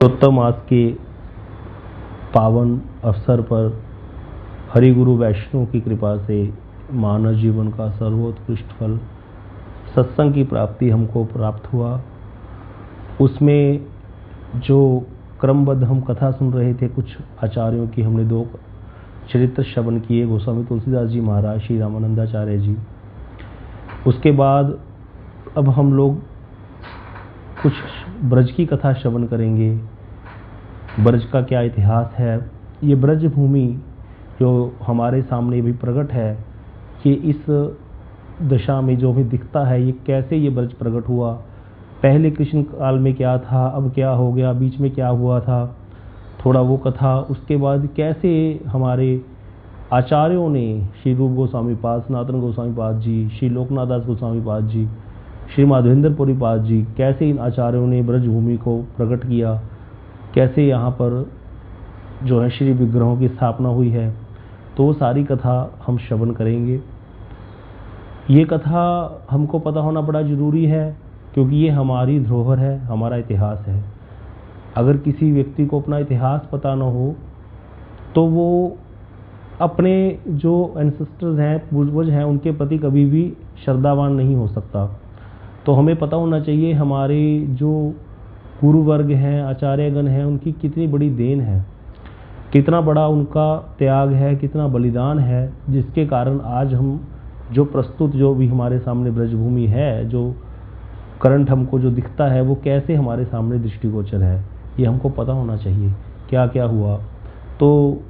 पुरुषोत्तम मास के पावन अवसर पर हरि गुरु वैष्णव की कृपा से मानव जीवन का सर्वोत्कृष्ट फल सत्संग की प्राप्ति हमको प्राप्त हुआ। उसमें जो क्रमबद्ध हम कथा सुन रहे थे, कुछ आचार्यों की हमने दो चरित्र श्रवण किए, गोस्वामी तुलसीदास जी महाराज, श्री रामानंदाचार्य जी। उसके बाद अब हम लोग कुछ ब्रज की कथा श्रवण करेंगे। ब्रज का क्या इतिहास है, ये ब्रज भूमि जो हमारे सामने भी प्रकट है कि इस दशा में जो हमें दिखता है, ये कैसे ये ब्रज प्रकट हुआ, पहले कृष्ण काल में क्या था, अब क्या हो गया, बीच में क्या हुआ था, थोड़ा वो कथा। उसके बाद कैसे हमारे आचार्यों ने, श्री रूप गोस्वामी पाद, सनातन गोस्वामी पाद जी, श्री लोकनाथ दास गोस्वामी पाद जी, श्री माधवेंद्र पुरी पाद जी, कैसे इन आचार्यों ने ब्रज भूमि को प्रकट किया, कैसे यहाँ पर जो है श्री विग्रहों की स्थापना हुई है। तो वो सारी कथा हम श्रवण करेंगे। ये कथा हमको पता होना बड़ा ज़रूरी है क्योंकि ये हमारी धरोहर है, हमारा इतिहास है। अगर किसी व्यक्ति को अपना इतिहास पता न हो तो वो अपने जो एंसेस्टर्स हैं, पूर्वज हैं, उनके प्रति कभी भी श्रद्धावान नहीं हो सकता। तो हमें पता होना चाहिए हमारे जो गुरु वर्ग हैं, आचार्यगण हैं, उनकी कितनी बड़ी देन है, कितना बड़ा उनका त्याग है, कितना बलिदान है, जिसके कारण आज हम जो प्रस्तुत जो भी हमारे सामने ब्रजभूमि है, जो करंट हमको जो दिखता है, वो कैसे हमारे सामने दृष्टिगोचर है, ये हमको पता होना चाहिए क्या क्या हुआ। तो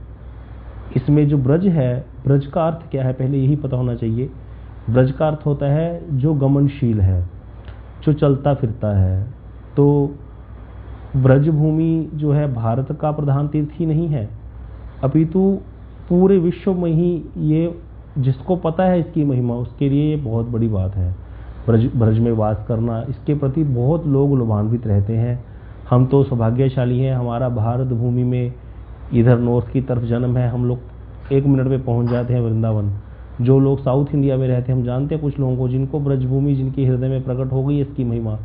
इसमें जो ब्रज है, ब्रज का अर्थ क्या है पहले यही पता होना चाहिए। ब्रज का अर्थ होता है जो गमनशील है, जो चलता फिरता है। तो ब्रजभूमि जो है भारत का प्रधान तीर्थ ही नहीं है, अपितु पूरे विश्व में ही ये, जिसको पता है इसकी महिमा, उसके लिए ये बहुत बड़ी बात है। ब्रज में वास करना, इसके प्रति बहुत लोग लाभान्वित रहते हैं। हम तो सौभाग्यशाली हैं, हमारा भारत भूमि में इधर नॉर्थ की तरफ जन्म है। हम लोग 1 मिनट में पहुंच जाते हैं वृंदावन। जो लोग साउथ इंडिया में रहते हैं, हम जानते हैं कुछ लोगों को जिनको ब्रजभूमि, जिनके हृदय में प्रकट हो गई इसकी महिमा,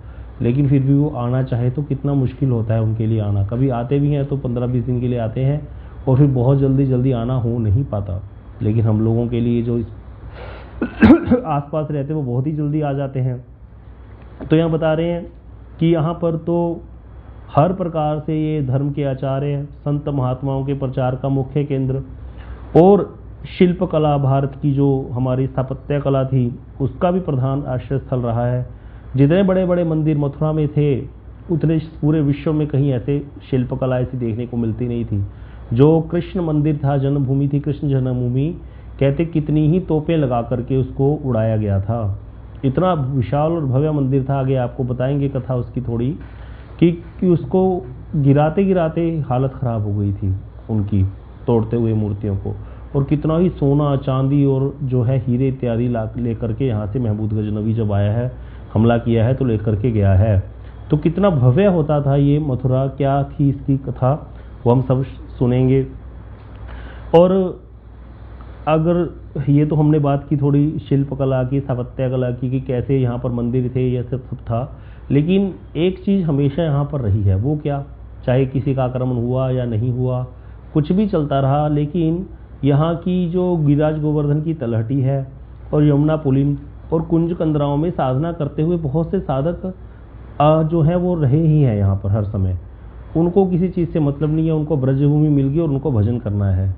लेकिन फिर भी वो आना चाहे तो कितना मुश्किल होता है उनके लिए आना। कभी आते भी हैं तो 15-20 दिन के लिए आते हैं और फिर बहुत जल्दी आना हो नहीं पाता। लेकिन हम लोगों के लिए जो आसपास रहते हैं वो बहुत ही जल्दी आ जाते हैं। तो यहाँ बता रहे हैं कि यहाँ पर तो हर प्रकार से ये धर्म के आचार्य, संत महात्माओं के प्रचार का मुख्य केंद्र, और शिल्प कला, भारत की जो हमारी स्थापत्य कला थी, उसका भी प्रधान आश्रय स्थल रहा है। जितने बड़े बड़े मंदिर मथुरा में थे, उतने पूरे विश्व में कहीं ऐसे शिल्प कला ऐसी देखने को मिलती नहीं थी। जो कृष्ण मंदिर था, जन्मभूमि थी, कृष्ण जन्मभूमि, कहते कितनी ही तोपें लगा करके उसको उड़ाया गया था। इतना विशाल और भव्य मंदिर था। आगे आपको बताएंगे कथा उसकी थोड़ी, कि उसको गिराते गिराते हालत खराब हो गई थी उनकी, तोड़ते हुए मूर्तियों को। और कितना ही सोना, चांदी और जो है हीरे इत्यादि लेकर के यहाँ से महमूद गजनवी जब आया है, हमला किया है, तो लेकर के गया है। तो कितना भव्य होता था ये मथुरा, क्या थी इसकी कथा, वो हम सब सुनेंगे। और अगर ये तो हमने बात की थोड़ी शिल्प कला की, स्थापत्य कला की, कि कैसे यहाँ पर मंदिर थे, ये सब था। लेकिन एक चीज़ हमेशा यहाँ पर रही है, वो क्या, चाहे किसी का आक्रमण हुआ या नहीं हुआ, कुछ भी चलता रहा, लेकिन यहाँ की जो गिरिराज गोवर्धन की तलहटी है और यमुना पुलिन और कुंज कंदराओं में साधना करते हुए बहुत से साधक जो हैं वो रहे ही हैं यहाँ पर हर समय। उनको किसी चीज़ से मतलब नहीं है, उनको ब्रजभूमि मिल गई और उनको भजन करना है।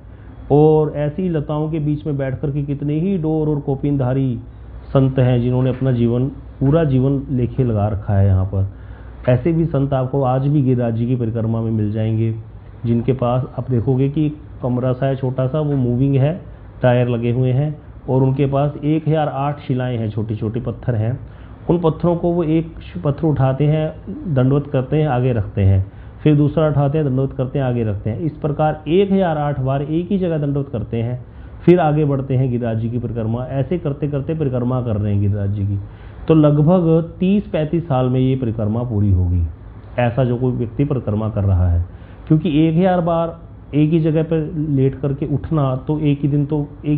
और ऐसी लताओं के बीच में बैठ कर के कितने ही डोर और कोपिनधारी संत हैं जिन्होंने अपना जीवन, पूरा जीवन लेखे लगा रखा है यहाँ पर। ऐसे भी संत आपको आज भी गिरिराज जी की परिक्रमा में मिल जाएंगे, जिनके पास आप देखोगे कि कमरा सा है छोटा सा, वो मूविंग है, टायर लगे हुए हैं, और उनके पास 1008 शिलाएं हैं, छोटी छोटी पत्थर हैं। उन पत्थरों को वो एक पत्थर उठाते हैं, दंडवत करते हैं, आगे रखते हैं, फिर दूसरा उठाते हैं, दंडवत करते हैं, आगे रखते हैं। इस प्रकार 1008 बार एक ही जगह दंडवत करते हैं, फिर आगे बढ़ते हैं गिरिराज जी की परिक्रमा। ऐसे करते करते परिक्रमा कर रहे हैं गिरिराज जी की। तो लगभग 30-35 साल में ये परिक्रमा पूरी होगी, ऐसा जो कोई व्यक्ति परिक्रमा कर रहा है। क्योंकि 1000 बार एक ही जगह पर लेट करके उठना तो एक ही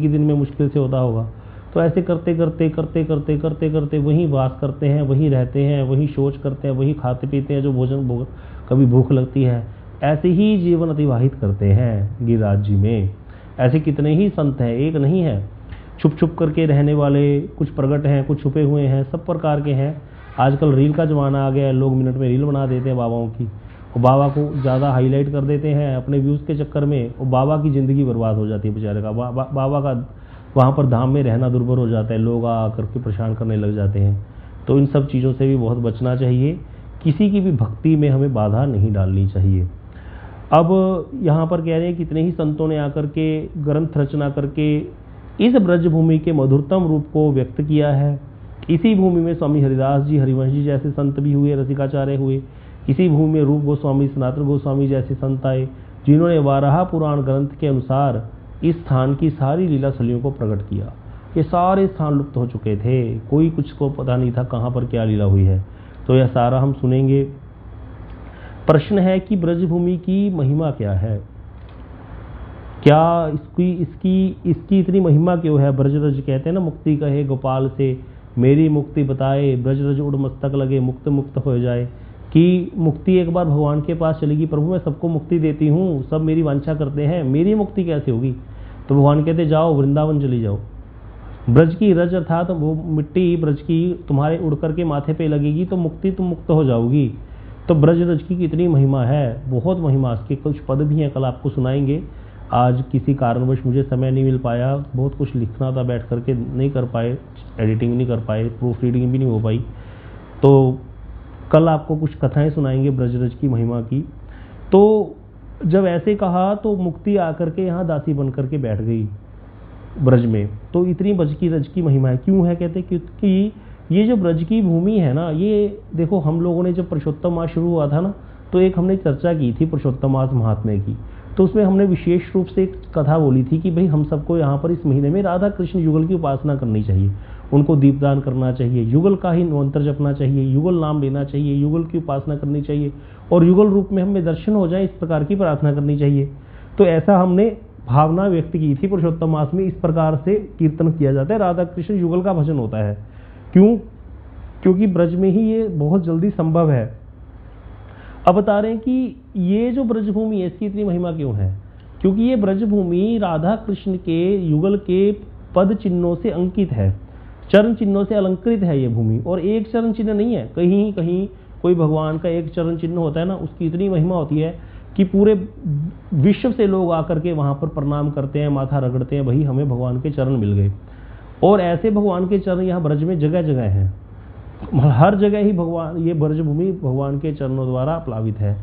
दिन में मुश्किल से होता होगा। तो ऐसे करते करते वहीं वास करते हैं, वहीं रहते हैं, वहीं शौच करते हैं, वहीं खाते पीते हैं, जो भोजन कभी भूख लगती है, ऐसे ही जीवन अतिवाहित करते हैं गिरिराज जी में। ऐसे कितने ही संत हैं, एक नहीं है। छुप छुप करके रहने वाले, कुछ प्रकट हैं, कुछ छुपे हुए हैं, सब प्रकार के हैं। आजकल रील का ज़माना आ गया है, लोग मिनट में रील बना देते हैं बाबाओं की, और बाबा को ज़्यादा हाईलाइट कर देते हैं अपने व्यूज़ के चक्कर में, और बाबा की ज़िंदगी बर्बाद हो जाती है बेचारे का। बाबा का वहाँ पर धाम में रहना दुर्भर हो जाता है, लोग आ करके परेशान करने लग जाते हैं। तो इन सब चीज़ों से भी बहुत बचना चाहिए, किसी की भी भक्ति में हमें बाधा नहीं डालनी चाहिए। अब यहाँ पर कह रहे हैं कितने ही संतों ने आकर के ग्रंथ रचना करके इस ब्रजभूमि के मधुरतम रूप को व्यक्त किया है। इसी भूमि में स्वामी हरिदास जी, हरिवंश जी जैसे संत भी हुए, रसिकाचार्य हुए। इसी भूमि में रूप गोस्वामी, सनातन गोस्वामी जैसे संत आए, जिन्होंने वाराह पुराण ग्रंथ के अनुसार इस स्थान की सारी लीला शैलियों को प्रकट किया। ये सारे स्थान लुप्त हो चुके थे, कोई कुछ को पता नहीं था कहाँ पर क्या लीला हुई है। तो यह सारा हम सुनेंगे। प्रश्न है कि ब्रजभूमि की महिमा क्या है, क्या इसकी इतनी महिमा क्यों है। ब्रजरज कहते हैं ना, मुक्ति कहे गोपाल से, मेरी मुक्ति बताए, ब्रजरज उड़ मस्तक लगे, मुक्त मुक्त हो जाए। कि मुक्ति एक बार भगवान के पास चलेगी, प्रभु मैं सबको मुक्ति देती हूँ, सब मेरी वांछा करते हैं, मेरी मुक्ति कैसे होगी। तो भगवान कहते जाओ वृंदावन चली जाओ, ब्रज की रज अर्थात वो मिट्टी ब्रज की तुम्हारे उड़ करके माथे पे लगेगी तो मुक्ति तुम मुक्त हो जाओगी। तो ब्रज रज की कितनी महिमा है, बहुत महिमा। इसके कुछ पद भी हैं, कल आपको सुनाएंगे। आज किसी कारणवश मुझे समय नहीं मिल पाया, बहुत कुछ लिखना था, बैठ करके नहीं कर पाए, एडिटिंग नहीं कर पाए, प्रूफ रीडिंग भी नहीं हो पाई। तो कल आपको कुछ कथाएं सुनाएंगे ब्रजरज की महिमा की। तो जब ऐसे कहा तो मुक्ति आकर के यहाँ दासी बन करके बैठ गई ब्रज में। तो इतनी ब्रज की महिमा है, क्यों है कहते क्योंकि ये जो ब्रज की भूमि है ना, ये देखो हम लोगों ने जब पुरुषोत्तम मास शुरू हुआ था ना, तो एक हमने चर्चा की थी पुरुषोत्तम मास महात्म्य की। तो उसमें हमने विशेष रूप से एक कथा बोली थी कि भाई हम सबको यहाँ पर इस महीने में राधा कृष्ण युगल की उपासना करनी चाहिए, उनको दीपदान करना चाहिए, युगल का ही मंत्र जपना चाहिए, युगल नाम लेना चाहिए, युगल की उपासना करनी चाहिए, और युगल रूप में हमें दर्शन हो जाए, इस प्रकार की प्रार्थना करनी चाहिए। तो ऐसा हमने भावना व्यक्त की थी। पुरुषोत्तम मास में इस प्रकार से कीर्तन किया जाता है, राधा कृष्ण युगल का भजन होता है। क्यों? क्योंकि ब्रज में ही ये बहुत जल्दी संभव है। अब बता रहे हैं कि ये जो ब्रजभूमि है इसकी इतनी महिमा क्यों है, क्योंकि ये ब्रजभूमि राधा कृष्ण के युगल के पद चिन्हों से अंकित है, चरण चिन्हों से अलंकृत है ये भूमि। और एक चरण चिन्ह नहीं है, कहीं कहीं कोई भगवान का एक चरण चिन्ह होता है ना, उसकी इतनी महिमा होती है कि पूरे विश्व से लोग आकर के वहां पर प्रणाम करते हैं, माथा रगड़ते हैं, भाई हमें भगवान के चरण मिल गए। और ऐसे भगवान के चरण यहाँ ब्रज में जगह जगह हैं, हर जगह ही भगवान, ये ब्रजभूमि भगवान के चरणों द्वारा प्लावित है।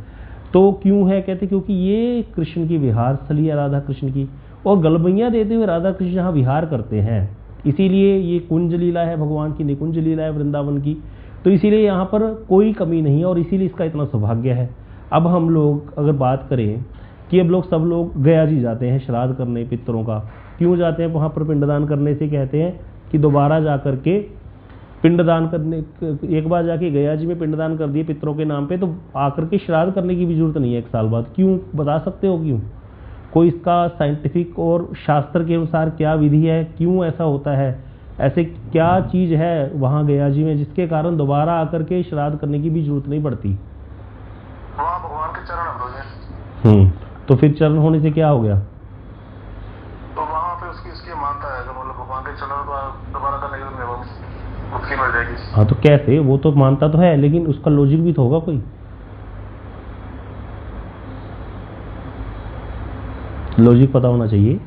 तो क्यों है कहते, क्योंकि ये कृष्ण की विहार स्थली है राधा कृष्ण की, और गलबैया देते हुए राधा कृष्ण यहाँ विहार करते हैं। इसीलिए ये कुंज लीला है, भगवान की निकुंज लीला है वृंदावन की। तो इसीलिए यहाँ पर कोई कमी नहीं है, और इसीलिए इसका इतना सौभाग्य है। अब हम लोग अगर बात करें कि अब लोग सब लोग गया जी जाते हैं श्राद्ध करने पितरों का, क्यों जाते हैं वहाँ पर पिंडदान करने से कहते हैं कि दोबारा जा करके पिंडदान करने, एक बार जाके गया जी में पिंडदान कर दिए पितरों के नाम पे, तो आकर के श्राद्ध करने की भी जरूरत नहीं है 1 साल बाद। क्यों, बता सकते हो क्यों? कोई इसका साइंटिफिक और शास्त्र के अनुसार क्या विधि है, क्यों ऐसा होता है, ऐसे क्या चीज है वहां गया जी में जिसके कारण दोबारा आकर के श्राद्ध करने की भी जरूरत नहीं पड़ती? वहाँ भगवान के चरण है। तो फिर चरण होने से क्या हो गया? तो वहाँ पे उसकी मानता है, मतलब भगवान के चरण दोबारा करने की मुक्ति मिल जाएगी। हाँ तो कैसे, वो तो मानता तो है, लेकिन उसका लॉजिक भी तो होगा कोई। लॉजिक पता होना चाहिए,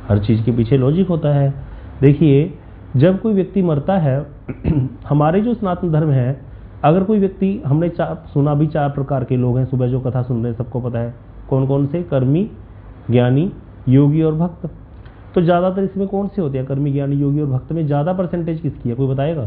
हर चीज के पीछे लॉजिक होता है। देखिए जब कोई व्यक्ति मरता है हमारे जो सनातन धर्म है, अगर कोई व्यक्ति, हमने सुना भी 4 प्रकार के लोग हैं, सुबह जो कथा सुन रहे हैं सबको पता है कौन कौन से, कर्मी, ज्ञानी, योगी और भक्त। तो ज्यादातर इसमें कौन से होते हैं, कर्मी, ज्ञानी, योगी और भक्त में ज्यादा परसेंटेज किसकी है, कोई बताएगा?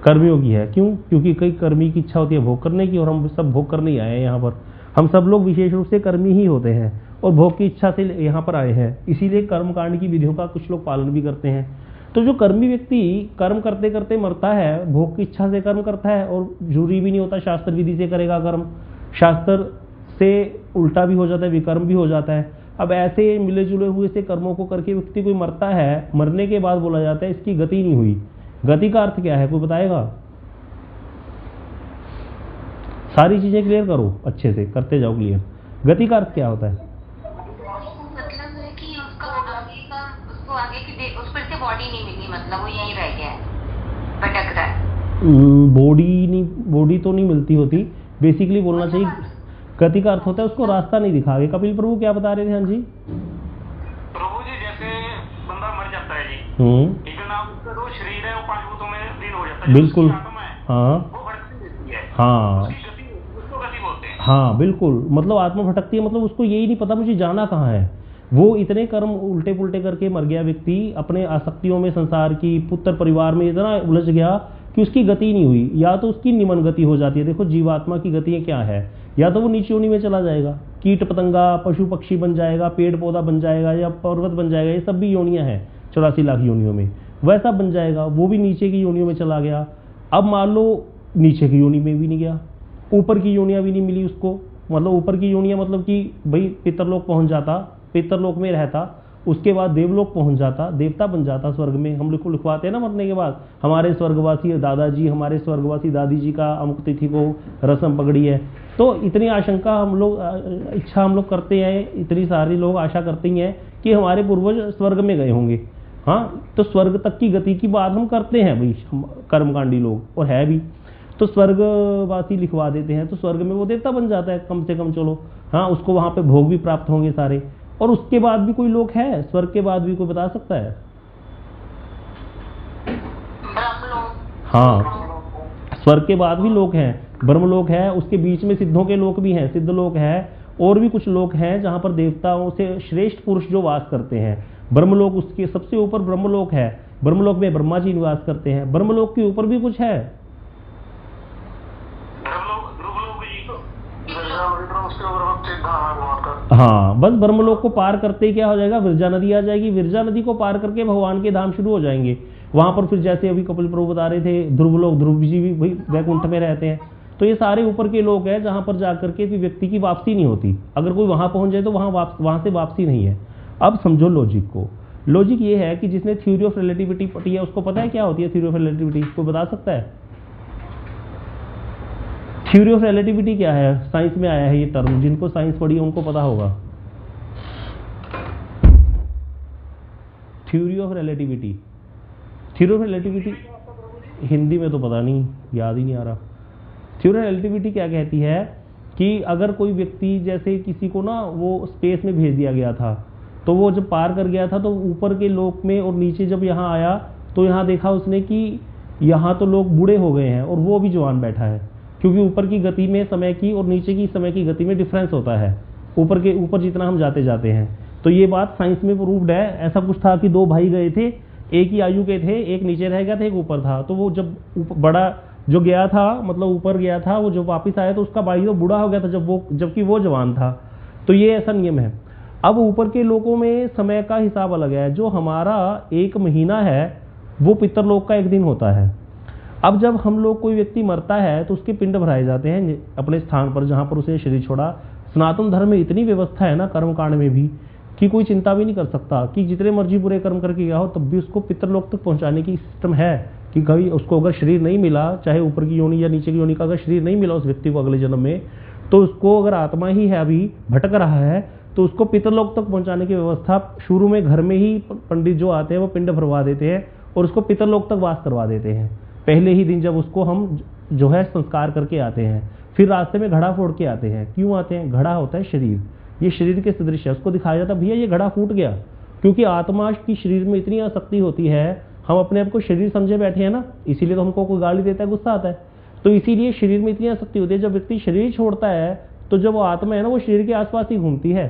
कर्मियों की है। क्यों? क्योंकि कई कर्मी की इच्छा होती है भोग करने की, और हम सब भोग करने ही आए हैं यहाँ पर। हम सब लोग विशेष रूप से कर्मी ही होते हैं और भोग की इच्छा से यहाँ पर आए हैं, इसीलिए कर्मकांड की विधियों का कुछ लोग पालन भी करते हैं। तो जो कर्मी व्यक्ति कर्म करते करते मरता है, भोग की इच्छा से कर्म करता है, और जरूरी भी नहीं होता शास्त्र विधि से करेगा कर्म, शास्त्र से उल्टा भी हो जाता है, विकर्म भी हो जाता है। अब ऐसे मिले जुले हुए से कर्मों को करके व्यक्ति कोई मरता है, मरने के बाद बोला जाता है इसकी गति नहीं हुई, गति का अर्थ क्या है, कोई बताएगा? सारी चीजें क्लियर करो, अच्छे से करते जाओ क्लियर। गति का अर्थ क्या होता है? मतलब है कि उसको आगे की उस पर से बॉडी नहीं मिली, मतलब वो यहीं रह गया है, भटक रहा है। बॉडी तो नहीं मिलती होती, बेसिकली बोलना चाहिए गति का अर्थ होता है उसको रास्ता नहीं दिखा गया। कपिल प्रभु क्या बता रहे थे? हाँ जी प्रभु जी, जैसे बंदा मर जाता है जी, ठीक है ना, उसका जो शरीर है वो 5 भूतों में लीन हो जाता है, बिल्कुल, आत्मा है हाँ वो भटकती रहती है, हाँ उसकी गति, उसको गति बोलते हैं। हाँ बिल्कुल, मतलब आत्मा भटकती है, मतलब उसको यही नहीं पता मुझे जाना कहाँ है। वो इतने कर्म उल्टे पुल्टे करके मर गया व्यक्ति, अपने आसक्तियों में, संसार की, पुत्र परिवार में इतना उलझ गया कि उसकी गति नहीं हुई। या तो उसकी निमन गति हो जाती है, देखो जीवात्मा की गति क्या है, या तो वो नीचे योनि में चला जाएगा, कीट पतंगा पशु पक्षी बन जाएगा, पेड़ पौधा बन जाएगा, या पर्वत बन जाएगा, ये सब भी योनियां हैं 84 लाख योनियों में, वैसा बन जाएगा। वो भी नीचे की योनियों में चला गया। अब मान लो नीचे की योनि में भी नहीं गया, ऊपर की योनियां भी नहीं मिली उसको, मतलब ऊपर की योनियां मतलब कि भाई पितरलोक पहुंच जाता, पितरलोक में रहता, उसके बाद देवलोक पहुंच जाता, देवता बन जाता स्वर्ग में। हम लोग को लिखवाते हैं ना मरने के बाद, हमारे स्वर्गवासी दादाजी, हमारे स्वर्गवासी दादी जी का अमुक तिथि को रस्म पकड़ी है। तो इतनी आशंका हम लोग, इच्छा हम लोग करते हैं, इतनी सारी लोग आशा करते हैं कि हमारे पूर्वज स्वर्ग में गए होंगे। हाँ, तो स्वर्ग तक की गति की बात हम करते हैं भाई, कर्मकांडी लोग, और है भी। तो स्वर्गवासी लिखवा देते हैं, तो स्वर्ग में वो देवता बन जाता है कम से कम, चलो हाँ, उसको वहां पे भोग भी प्राप्त होंगे सारे। और उसके बाद भी कोई लोग है, स्वर्ग के बाद भी कोई बता सकता है? हाँ, स्वर्ग के बाद भी लोग हैं, ब्रह्मलोक है, उसके बीच में सिद्धों के लोक भी हैं, सिद्ध लोक है, और भी कुछ लोग हैं जहां पर देवताओं से श्रेष्ठ पुरुष जो वास करते हैं। ब्रह्मलोक उसके सबसे ऊपर ब्रह्मलोक है, ब्रह्मलोक में ब्रह्मा जी निवास करते हैं। ब्रह्मलोक के ऊपर भी कुछ है, हाँ, बस ब्रह्मलोक को पार करते ही क्या हो जाएगा, विरजा नदी आ जाएगी। विरजा नदी को पार करके भगवान के धाम शुरू हो जाएंगे। वहां पर फिर जैसे अभी कपिल प्रभु बता रहे थे, ध्रुवलोक, ध्रुव जी भी भाई वैकुंठ में रहते हैं। तो ये सारे ऊपर के लोग हैं जहां पर जाकर के व्यक्ति की वापसी नहीं होती। अगर कोई वहां पहुंच जाए तो वहां से वापसी नहीं है। अब समझो लॉजिक को। लॉजिक ये है कि जिसने थ्योरी ऑफ रिलेटिविटी पढ़ी है उसको पता है क्या होती है थ्योरी ऑफ रिलेटिविटी, कोई बता सकता है? थ्योरी ऑफ रिलेटिविटी क्या है? साइंस में आया है ये टर्म, जिनको साइंस पढ़ी है उनको पता होगा। Theory of relativity, theory of relativity Hindi में तो पता नहीं, याद ही नहीं आ रहा। थ्योरी ऑफ रिलेटिविटी क्या कहती है कि अगर कोई व्यक्ति, जैसे किसी को ना वो स्पेस में भेज दिया गया था, तो वो जब पार कर गया था तो ऊपर के लोक में, और नीचे जब यहाँ आया तो यहाँ देखा उसने कि यहाँ तो लोग बूढ़े हो गए हैं और वो भी जवान बैठा है, क्योंकि ऊपर की गति में समय की और नीचे की समय की गति में डिफरेंस होता है, ऊपर जितना हम जाते जाते हैं। तो ये बात साइंस में प्रूव्ड है। ऐसा कुछ था कि 2 भाई गए थे, एक ही आयु के थे, एक नीचे रह गया था, एक ऊपर था। तो वो जब बड़ा जो गया था, मतलब ऊपर गया था, वो जब वापस आया तो उसका भाई तो बूढ़ा हो गया था जबकि वो जवान था। तो ये ऐसा नियम है। अब ऊपर के लोगों में समय का हिसाब अलग है। जो हमारा 1 महीना है वो पितरलोक का 1 दिन होता है। अब जब हम लोग, कोई व्यक्ति मरता है तो उसके पिंड भराए जाते हैं अपने स्थान पर जहां पर उसे शरीर छोड़ा। सनातन धर्म में इतनी व्यवस्था है ना, कर्मकांड में भी, कि कोई चिंता भी नहीं कर सकता कि जितने मर्जी बुरे कर्म करके गया हो तब भी उसको पितरलोक तक पहुंचाने की सिस्टम है। कि कभी उसको अगर शरीर नहीं मिला, चाहे ऊपर की योनि या नीचे की योनि का अगर शरीर नहीं मिला उस व्यक्ति को अगले जन्म में, तो उसको, अगर आत्मा ही है अभी भटक रहा है, तो उसको पितरलोक तक पहुंचाने की व्यवस्था शुरू में घर में ही पंडित जो आते हैं वो पिंड भरवा देते हैं और उसको पितरलोक तक वास करवा देते हैं पहले ही दिन, जब उसको हम जो है संस्कार करके आते हैं। फिर रास्ते में घड़ा फोड़ के आते हैं। क्यों आते हैं? घड़ा होता है शरीर, ये शरीर के सदृश है। उसको दिखाया जाता है भैया ये घड़ा फूट गया, क्योंकि आत्मा की शरीर में इतनी आसक्ति होती है। हम अपने आप को शरीर समझे बैठे हैं ना, इसीलिए तो हमको कोई गाली देता है, गुस्सा आता है। तो इसीलिए शरीर में इतनी आसक्ति होती है। जब व्यक्ति शरीर छोड़ता है तो जब वो आत्मा है ना, वो शरीर के आसपास ही घूमती है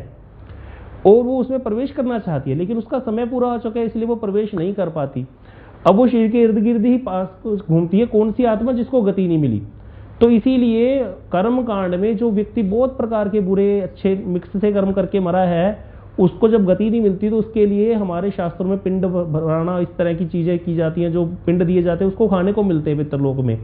और वो उसमें प्रवेश करना चाहती है, लेकिन उसका समय पूरा हो चुका है इसलिए वो प्रवेश नहीं कर पाती। अब वो शरीर के इर्द गिर्द ही पास घूमती है। कौन सी आत्मा? जिसको गति नहीं मिली। तो इसीलिए कर्म कांड में जो व्यक्ति बहुत प्रकार के बुरे अच्छे मिक्स से कर्म करके मरा है, उसको जब गति नहीं मिलती तो उसके लिए हमारे शास्त्रों में पिंड भराना, इस तरह की चीजें की जाती हैं। जो पिंड दिए जाते हैं उसको खाने को मिलते हैं पितरलोक में,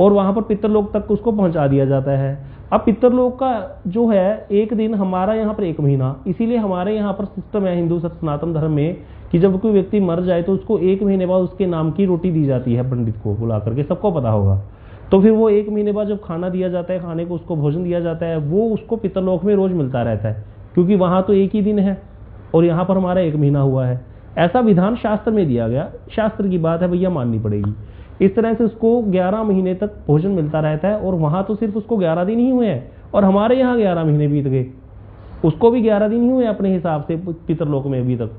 और वहां पर पितरलोक तक उसको पहुंचा दिया जाता है। अब पितरलोक का जो है 1 दिन, हमारा यहाँ पर 1 महीना। इसीलिए हमारे यहाँ पर सिस्टम है हिंदू सनातन धर्म में कि जब कोई व्यक्ति मर जाए तो उसको 1 महीने बाद उसके नाम की रोटी दी जाती है पंडित को बुला करके, सबको पता होगा। तो फिर वो 1 महीने बाद जब खाना दिया जाता है, खाने को उसको भोजन दिया जाता है, वो उसको पितरलोक में रोज मिलता रहता है, क्योंकि वहां तो एक ही दिन है और यहाँ पर हमारा 1 महीना हुआ है। ऐसा विधान शास्त्र में दिया गया, शास्त्र की बात है भैया, माननी पड़ेगी। इस तरह से उसको 11 महीने तक भोजन मिलता रहता है और वहां तो सिर्फ उसको 11 दिन ही हुए हैं और हमारे यहाँ 11 महीने बीत गए, उसको भी 11 दिन ही हुए अपने हिसाब से पितरलोक में अभी तक।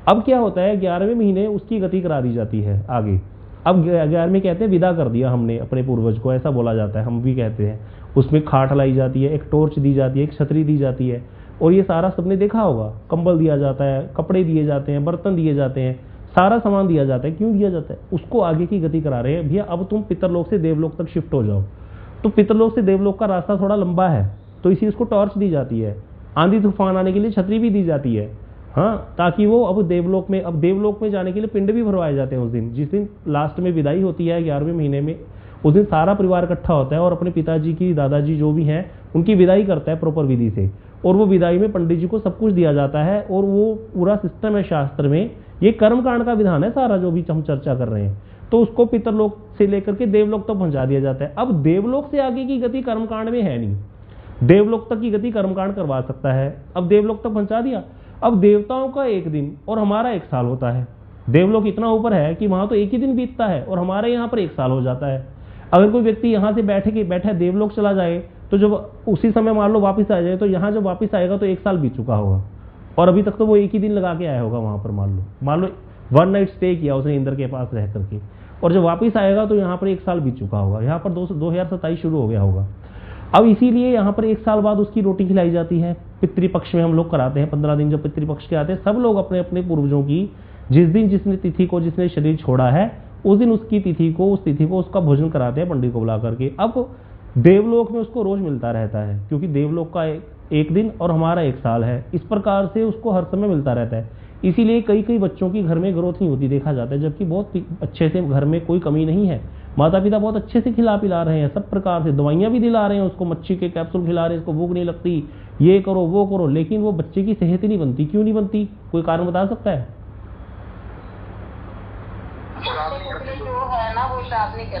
अब क्या होता है, 11वें महीने उसकी गति करा दी जाती है आगे। अब 11वें कहते हैं विदा कर दिया हमने अपने पूर्वज को, ऐसा बोला जाता है, हम भी कहते हैं। उसमें खाट लाई जाती है, एक टॉर्च दी जाती है, एक छतरी दी जाती है, और ये सारा सबने देखा होगा। कंबल दिया जाता है, कपड़े दिए जाते हैं, बर्तन दिए जाते हैं, सारा सामान दिया जाता है। क्यों दिया जाता है? उसको आगे की गति करा रहे हैं भैया, अब तुम पितरलोक से देवलोक तक शिफ्ट हो जाओ। तो पितरलोक से देवलोक का रास्ता थोड़ा लंबा है, तो इसी उसको टॉर्च दी जाती है। आंधी तूफान आने के लिए छतरी भी दी जाती है, हाँ, ताकि वो अब देवलोक में जाने के लिए पिंड भी भरवाए जाते हैं। उस दिन, जिस दिन लास्ट में विदाई होती है 11वें महीने में, उस दिन सारा परिवार इकट्ठा होता है और अपने पिताजी की, दादाजी जो भी हैं, उनकी विदाई करता है प्रॉपर विधि से। और वो विदाई में पंडित जी को सब कुछ दिया जाता है और वो पूरा सिस्टम है शास्त्र में। ये कर्मकांड का विधान है सारा, जो भी हम चर्चा कर रहे हैं। तो उसको पितरलोक से लेकर के देवलोक तक पहुंचा दिया जाता है। अब देवलोक से आगे की गति कर्मकांड में है नहीं, देवलोक तक की गति कर्मकांड करवा सकता है। अब देवलोक तक पहुंचा दिया, अब देवताओं का 1 दिन और हमारा 1 साल होता है। देवलोक इतना ऊपर है कि वहां तो 1 ही दिन बीतता है और हमारे यहाँ पर 1 साल हो जाता है। अगर कोई व्यक्ति यहाँ से बैठे देवलोक चला जाए, तो जब उसी समय मान लो वापस आ जाए, तो यहाँ जब वापस आएगा तो 1 साल बीत चुका होगा और अभी तक तो वो 1 ही दिन लगा के आया होगा वहां पर। मान लो 1 नाइट स्टे किया उसने इंद्र के पास रह करके, और जब वापस आएगा तो यहाँ पर 1 साल बीत चुका होगा। यहाँ पर 2027 शुरू हो गया होगा। अब इसीलिए यहाँ पर 1 साल बाद उसकी रोटी खिलाई जाती है। पितृपक्ष में हम लोग कराते हैं 15 दिन, जब पितृपक्ष के आते हैं, सब लोग अपने अपने पूर्वजों की, जिस दिन जिसने तिथि को, जिसने शरीर छोड़ा है, उस दिन उसकी तिथि को, उस तिथि को उसका भोजन कराते हैं पंडित को बुला करके। अब देवलोक में उसको रोज मिलता रहता है, क्योंकि देवलोक का 1 दिन और हमारा 1 साल है। इस प्रकार से उसको हर समय मिलता रहता है। इसीलिए कई बच्चों की घर में ग्रोथ नहीं होती, देखा जाता है, जबकि बहुत अच्छे से घर में कोई कमी नहीं है। माता पिता बहुत अच्छे से खिला पिला रहे हैं, सब प्रकार से दवाइयां भी दिला रहे हैं उसको, मच्छी के कैप्सूल खिला रहे हैं, इसको भूख नहीं लगती, ये करो वो करो, लेकिन वो बच्चे की सेहत ही नहीं बनती। क्यों नहीं बनती? कोई कारण बता सकता है?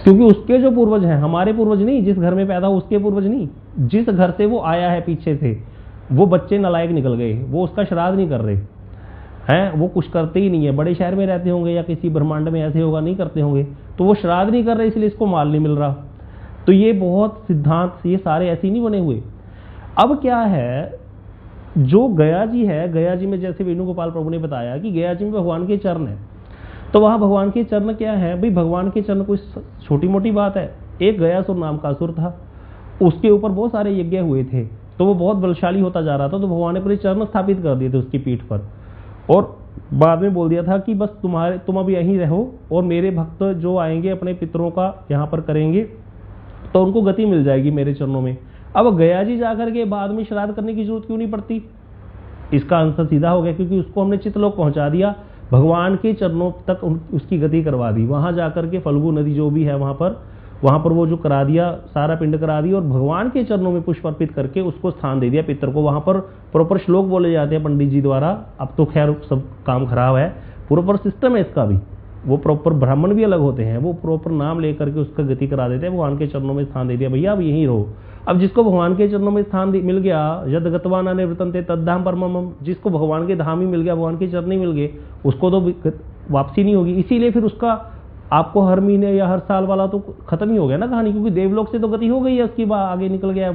क्योंकि उसके जो पूर्वज हैं, हमारे पूर्वज नहीं, जिस घर में पैदा हो उसके पूर्वज नहीं, जिस घर से वो आया है पीछे से, वो बच्चे नालायक निकल गए, वो उसका श्राद्ध नहीं कर रहे हैं, वो कुछ करते ही नहीं है। बड़े शहर में रहते होंगे या किसी ब्रह्मांड में ऐसे होगा, नहीं करते होंगे, तो वो श्राद्ध नहीं कर रहे, इसलिए इसको माल नहीं मिल रहा। तो ये बहुत सिद्धांत, ये सारे ऐसे नहीं बने हुए। अब क्या है, जो गया जी है, गया जी में जैसे वेणुगोपाल प्रभु ने बताया कि गया जी में भगवान के चरण है, तो वहां भगवान के चरण क्या है भाई? भगवान के चरण कोई छोटी मोटी बात है? एक गयासुर नाम का असुर था, उसके ऊपर बहुत सारे यज्ञ हुए थे, तो वो बहुत बलशाली होता जा रहा था। तो भगवान ने पूरे चरण स्थापित कर दिए थे उसकी पीठ पर, और बाद में बोल दिया था कि बस तुम अब यहीं रहो और मेरे भक्त जो आएंगे अपने पितरों का यहाँ पर करेंगे तो उनको गति मिल जाएगी मेरे चरणों में। अब गया जी जाकर के बाद में श्राद्ध करने की जरूरत क्यों नहीं पड़ती? इसका आंसर सीधा हो गया, क्योंकि उसको हमने चितलोक पहुंचा दिया, भगवान के चरणों तक उसकी गति करवा दी। वहां जाकर के फल्गु नदी जो भी है वहां पर वो जो करा दिया, सारा पिंड करा दिया और भगवान के चरणों में पुष्प अर्पित करके उसको स्थान दे दिया पितर को। वहां पर प्रॉपर श्लोक बोले जाते हैं पंडित जी द्वारा। अब तो खैर सब काम खराब है, प्रॉपर सिस्टम है इसका भी। वो प्रॉपर ब्राह्मण भी अलग होते हैं, वो प्रॉपर नाम लेकर के उसका गति करा देते हैं। भगवान के चरणों में स्थान दे दिया, भैया अब यहीं रहो। अब जिसको भगवान के चरणों में स्थान मिल गया, यद गतवा न निवृत्तन्ते तद्धाम परमम, जिसको भगवान के धाम ही मिल गया, भगवान के चरण ही मिल गए, उसको तो वापसी नहीं होगी। इसीलिए फिर उसका आपको हर महीने या हर साल वाला तो खत्म ही हो गया ना कहानी, क्योंकि देवलोक से तो गति हो गई है, उसकी बात आगे निकल गया।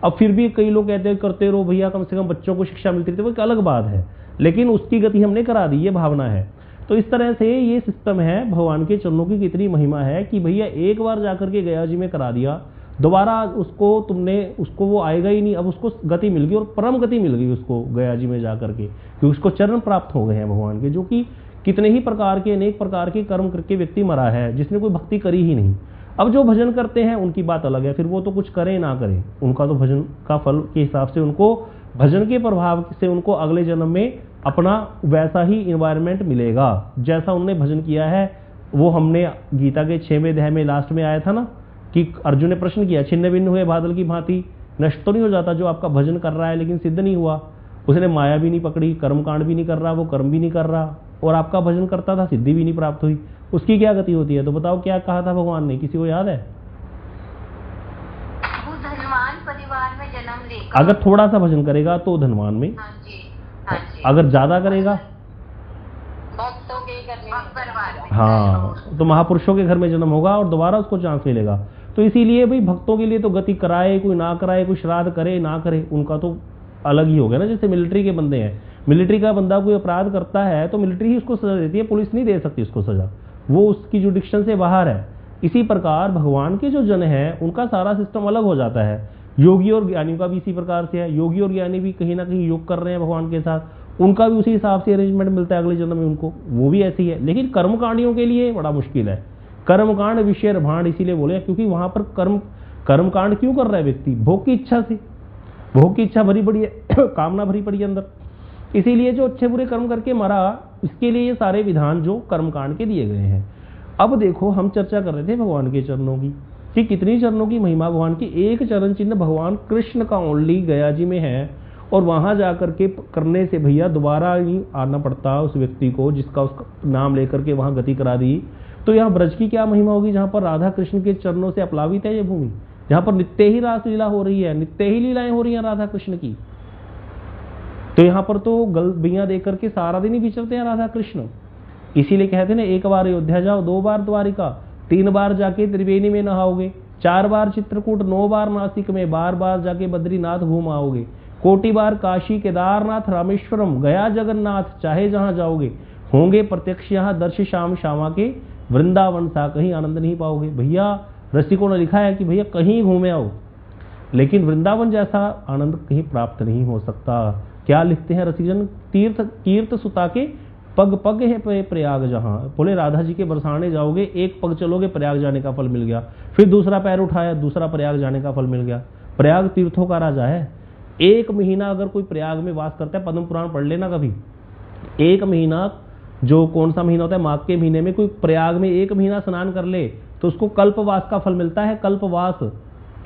अब फिर भी कई लोग कहते हैं करते रहो भैया, कम से कम बच्चों को शिक्षा मिलती थी, वो एक अलग बात है, लेकिन उसकी गति हमने करा दी, ये भावना है। तो इस तरह से ये सिस्टम है। भगवान के चरणों की कितनी महिमा है कि भैया एक बार जाकर के गया जी में करा दिया, दोबारा उसको वो आएगा ही नहीं। अब उसको गति मिल गई और परम गति मिल गई उसको गया जी में जाकर के, कि उसको चरण प्राप्त हो गए हैं भगवान के, जो कि कितने ही प्रकार के, अनेक प्रकार के कर्म करके व्यक्ति मरा है जिसने कोई भक्ति करी ही नहीं। अब जो भजन करते हैं उनकी बात अलग है, फिर वो तो कुछ करें ना करें, उनका तो भजन का फल के हिसाब से उनको, भजन के प्रभाव से उनको अगले जन्म में अपना वैसा ही इन्वायरमेंट मिलेगा जैसा उन्होंने भजन किया है। वो हमने गीता के 6वें अध्याय में लास्ट में आया था ना, कि अर्जुन ने प्रश्न किया, छिन्न भिन्न हुए बादल की भांति नष्ट तो नहीं हो जाता जो आपका भजन कर रहा है लेकिन सिद्ध नहीं हुआ। उसने माया भी नहीं पकड़ी, कर्मकांड भी नहीं कर रहा, वो कर्म भी नहीं कर रहा, और आपका भजन करता था, सिद्धि भी नहीं प्राप्त हुई, उसकी क्या गति होती है? तो बताओ क्या कहा था भगवान ने, किसी को याद है? वो धनवान परिवार में जन्म लेकर, अगर थोड़ा सा भजन करेगा तो धनवान में, हाँ जी, हाँ जी, अगर ज्यादा करेगा भक्तों के घर में, परिवार में, हाँ, तो महापुरुषों के घर में जन्म होगा और दोबारा उसको चांस मिलेगा। तो इसीलिए भाई भक्तों के लिए तो गति कराए कोई ना कराए, कोई श्राद्ध करे ना करे, उनका तो अलग ही हो गया ना। जैसे मिलिट्री के बंदे हैं, मिलिट्री का बंदा कोई अपराध करता है तो मिलिट्री ही उसको सजा देती है, पुलिस नहीं दे सकती उसको सजा, वो उसकी जुडिक्शन से बाहर है। इसी प्रकार भगवान के जो जन है उनका सारा सिस्टम अलग हो जाता है। योगी और ज्ञानी का भी इसी प्रकार से है, योगी और ज्ञानी भी कहीं ना कहीं योग कर रहे हैं भगवान के साथ, उनका भी उसी हिसाब से अरेंजमेंट मिलता है अगले जन्म में उनको, वो भी ऐसी है। लेकिन कर्मकांडियों के लिए बड़ा मुश्किल है। कर्मकांड विषय भांड इसीलिए बोले क्योंकि वहां पर कर्मकांड क्यों कर रहा है व्यक्ति? भोग की इच्छा से, भोग की इच्छा भरी पड़ी है, कामना भरी पड़ी है अंदर, इसीलिए जो अच्छे बुरे कर्म करके मरा, इसके लिए ये सारे विधान जो कर्मकांड के दिए गए हैं। अब देखो हम चर्चा कर रहे थे भगवान के चरणों की, कि कितनी चरणों की महिमा भगवान की। एक चरण चिन्ह भगवान कृष्ण का ओनली गया जी में है, और वहां जाकर के करने से भैया दोबारा ही आना पड़ता उस व्यक्ति को जिसका उसका नाम लेकर के वहां गति करा दी। तो यहाँ ब्रज की क्या महिमा होगी, जहां पर राधा कृष्ण के चरणों से अपलावित है ये भूमि, जहां पर नित्य ही रासलीला हो रही है, नित्य ही लीलाएं हो रही हैं राधा कृष्ण की। तो यहाँ पर तो गलबियां देकर के सारा दिन ही विचरते हैं राधा कृष्ण। इसीलिए कहते हैं ना, एक बार अयोध्या जाओ, 2 बार द्वारिका, 3 बार जाके त्रिवेणी में नहाओगे, 4 बार चित्रकूट, 9 बार नासिक में, बार बार जाके बद्रीनाथ घूम आओगे, कोटि बार काशी, केदारनाथ, रामेश्वरम, गया, जगन्नाथ, चाहे जहां जाओगे होंगे प्रत्यक्ष यहाँ दर्श श्याम श्यामा के वृंदावन सा, कहीं आनंद नहीं पाओगे। भैया रसिकों ने लिखा है कि भैया कहीं घूमे आओ, लेकिन वृंदावन जैसा आनंद कहीं प्राप्त नहीं हो सकता। क्या लिखते हैं रसिकजन? तीर्थ सुता के पग पग है प्रयाग जहां, बोले राधा जी के बरसाने जाओगे, एक पग चलोगे प्रयाग जाने का फल मिल गया, फिर दूसरा पैर उठाया दूसरा प्रयाग जाने का फल मिल गया। प्रयाग तीर्थों का राजा है। 1 महीना अगर कोई प्रयाग में वास करता है, पद्म पुराण पढ़ लेना कभी, 1 महीना, जो कौन सा महीना होता है, माघ के महीने में कोई प्रयाग में 1 महीना स्नान कर ले तो उसको कल्पवास का फल मिलता है। कल्पवास,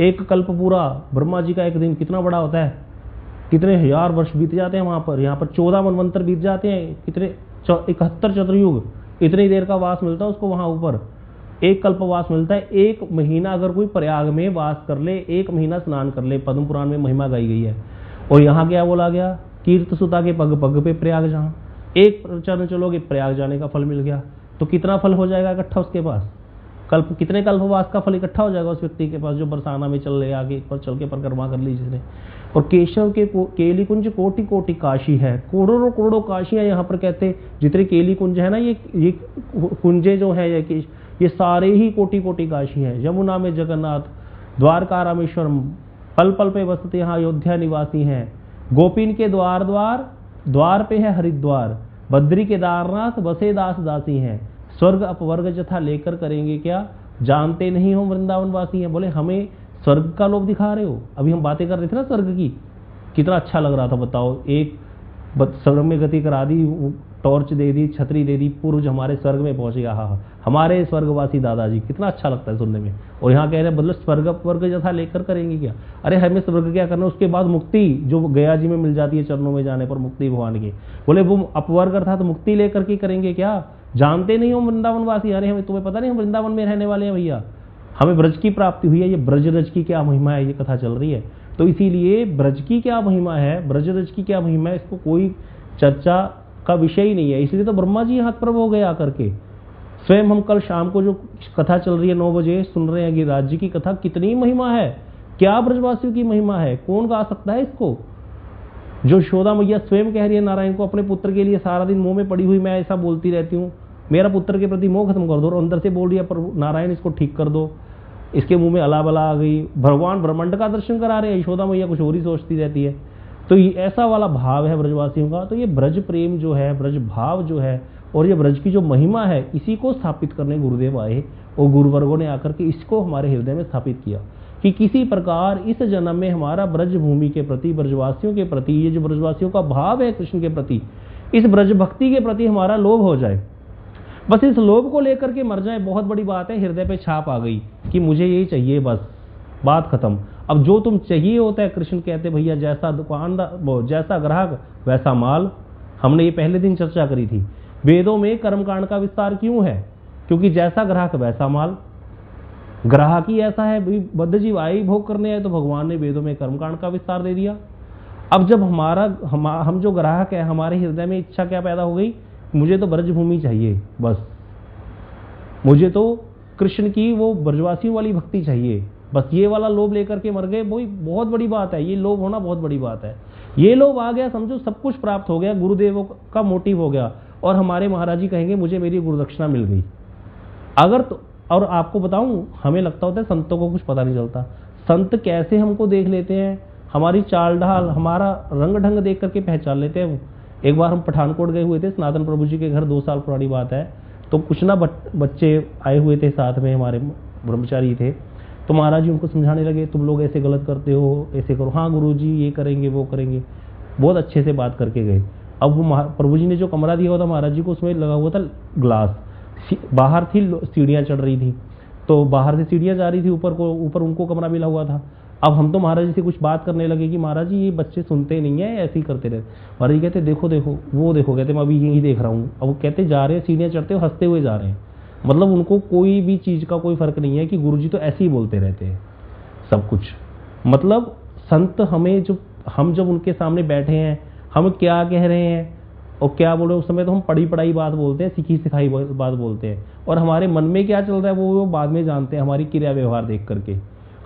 1 कल्प पूरा, ब्रह्मा जी का 1 दिन कितना बड़ा होता है, कितने हजार वर्ष बीत जाते हैं वहां पर। यहाँ पर 14 मनवंतर बीत जाते हैं, कितने 71 चतुर्युग, इतनी देर का वास मिलता है उसको वहां ऊपर, 1 कल्पवास मिलता है। 1 महीना अगर कोई प्रयाग में वास कर ले, 1 महीना स्नान कर ले, पद्म पुराण में महिमा गाई गई है। और यहाँ क्या बोला गया, कीर्त सुता के पग पग पे प्रयाग जहां, 1 चरण चलोगे प्रयाग जाने का फल मिल गया। तो कितना फल हो जाएगा इकट्ठा उसके पास, कल्प, कितने कल्पवास का फल इकट्ठा हो जाएगा उस व्यक्ति के पास जो बरसाना में चल ले, आगे पर चल के परिक्रमा कर ली जिसने। और केशव के केली कुंज कोटि कोटि काशी है, करोड़ों करोड़ों काशियां यहाँ पर कहते, जितने केली कुंज है ना, ये कुंजे जो है ये सारे ही कोटि कोटि काशी हैं। यमुना में जगन्नाथ, द्वारका रामेश्वरम, पल पल पे बसते यहाँ अयोध्या निवासी हैं। गोपीन के द्वार द्वार, द्वार पे है हरिद्वार, बद्री केदारनाथ बसे दास दासी हैं। स्वर्ग अपवर्ग जथा लेकर करेंगे क्या, जानते नहीं हो वृंदावन वासी हैं। बोले हमें स्वर्ग का लोभ दिखा रहे हो। अभी हम बातें कर रहे थे ना स्वर्ग की, कितना अच्छा लग रहा था, बताओ। एक स्वर्ग में गति करा दी, टॉर्च दे दी, छतरी दे दी, पूर्वज हमारे स्वर्ग में पहुंच गया। हाँ, हमारे स्वर्गवासी दादाजी, कितना अच्छा लगता है सुनने में। और यहाँ कह रहे हैं मतलब स्वर्ग अपवर्ग जथा लेकर करेंगे क्या। अरे हमें स्वर्ग क्या करना, उसके बाद मुक्ति जो गया जी में मिल जाती है चरणों में जाने पर, मुक्ति भगवान की। बोले वो अपवर्ग था तो मुक्ति लेकर के करेंगे क्या, जानते नहीं हो वृंदावन वासी। अरे हमें तुम्हें पता नहीं हम वृंदावन में रहने वाले हैं भैया, हमें ब्रज की प्राप्ति हुई है। ये ब्रज रज की क्या महिमा है, ये कथा चल रही है। तो इसीलिए ब्रज की क्या महिमा है, ब्रज रज की क्या महिमा है, इसको कोई चर्चा का विषय ही नहीं है। इसलिए तो ब्रह्मा जी हाथ पर हो गए आकर के। स्वयं हम कल शाम को जो कथा चल रही है 9 बजे सुन रहे हैं कि राज्य की कथा, कितनी महिमा है, क्या ब्रजवासियों की महिमा है, कौन गा सकता है इसको। जो यशोदा मैया स्वयं कह रही है नारायण को अपने पुत्र के लिए, सारा दिन मुंह में पड़ी हुई मैं ऐसा बोलती रहती हूँ, मेरा पुत्र के प्रति मोह खत्म कर दो, और अंदर से बोल रही है पर नारायण इसको ठीक कर दो, इसके मुंह में अला बला आ गई। भगवान ब्रह्मांड का दर्शन करा रहे हैं, यशोदा मैया कुछ और ही सोचती रहती है। तो ये ऐसा वाला भाव है ब्रजवासियों का। तो ये ब्रज प्रेम जो है, ब्रज भाव जो है, और ये ब्रज की जो महिमा है, इसी को स्थापित करने गुरुदेव आए और गुरुवर्गों ने आकर के इसको हमारे हृदय में स्थापित किया कि किसी प्रकार इस जन्म में हमारा ब्रज भूमि के प्रति, ब्रजवासियों के प्रति, ये जो ब्रजवासियों का भाव है कृष्ण के प्रति, इस ब्रज भक्ति के प्रति हमारा लोभ हो जाए। बस इस लोभ को लेकर के मर जाए, बहुत बड़ी बात है। हृदय पे छाप आ गई कि मुझे यही चाहिए, बस बात खत्म। अब जो तुम चाहिए होता है, कृष्ण कहते भैया जैसा दुकानदार, जैसा ग्राहक वैसा माल। हमने ये पहले दिन चर्चा करी थी वेदों में कर्मकांड का विस्तार क्यों है? क्योंकि जैसा ग्राहक वैसा माल, ग्राहक ही ऐसा है भाई, बद्ध जीव आए भोग करने आए, तो भगवान ने वेदों में कर्मकांड का विस्तार दे दिया। अब जब हम जो ग्राहक है, हमारे हृदय में इच्छा क्या पैदा हो गई, मुझे तो ब्रजभूमि चाहिए, बस मुझे तो कृष्ण की वो ब्रजवासियों वाली भक्ति चाहिए, बस ये वाला लोभ लेकर के मर गए, वही बहुत बड़ी बात है। ये लोभ होना बहुत बड़ी बात है। ये लोभ आ गया, समझो सब कुछ प्राप्त हो गया, गुरुदेवों का मोटिव हो गया, और हमारे महाराज जी कहेंगे मुझे मेरी गुरुदक्षिणा मिल गई। अगर तो, और आपको बताऊं, हमें लगता होता है संतों को कुछ पता नहीं चलता। संत कैसे हमको देख लेते हैं, हमारी चाल ढाल, हमारा रंग ढंग देख करके पहचान लेते हैं। एक बार हम पठानकोट गए हुए थे, सनातन प्रभु जी के घर, 2 साल पुरानी बात है। तो कुछ ना बच्चे आए हुए थे साथ में, हमारे ब्रह्मचारी थे। तो महाराज जी उनको समझाने लगे, तुम लोग ऐसे गलत करते हो, ऐसे करो, हाँ गुरु जी ये करेंगे वो करेंगे, बहुत अच्छे से बात करके गए। अब वो प्रभु जी ने जो कमरा दिया हुआ था महाराज जी को, उसमें लगा हुआ था ग्लास, बाहर थी सीढ़ियाँ चढ़ रही थी, तो बाहर से सीढ़ियाँ जा रही थी, ऊपर उनको कमरा मिला हुआ था। अब हम तो महाराज जी से कुछ बात करने लगे कि महाराज जी ये बच्चे सुनते नहीं है, ऐसे ही करते रहते। महाराज जी कहते देखो देखो वो देखो, कहते मैं अभी यही देख रहा हूँ। अब वो कहते जा रहे हैं, सीढ़ियाँ चढ़ते हुए हंसते हुए जा रहे हैं, मतलब उनको कोई भी चीज़ का कोई फर्क नहीं है कि गुरुजी तो ऐसे ही बोलते रहते हैं सब कुछ। मतलब संत हमें हम जब उनके सामने बैठे हैं, हम क्या कह रहे हैं और क्या बोल रहे हैं, उस समय तो हम पढ़ी पढ़ाई बात बोलते हैं, सीखी सिखाई बात बोलते हैं, और हमारे मन में क्या चल रहा है वो बाद में जानते हैं, हमारी क्रिया व्यवहार देख करके,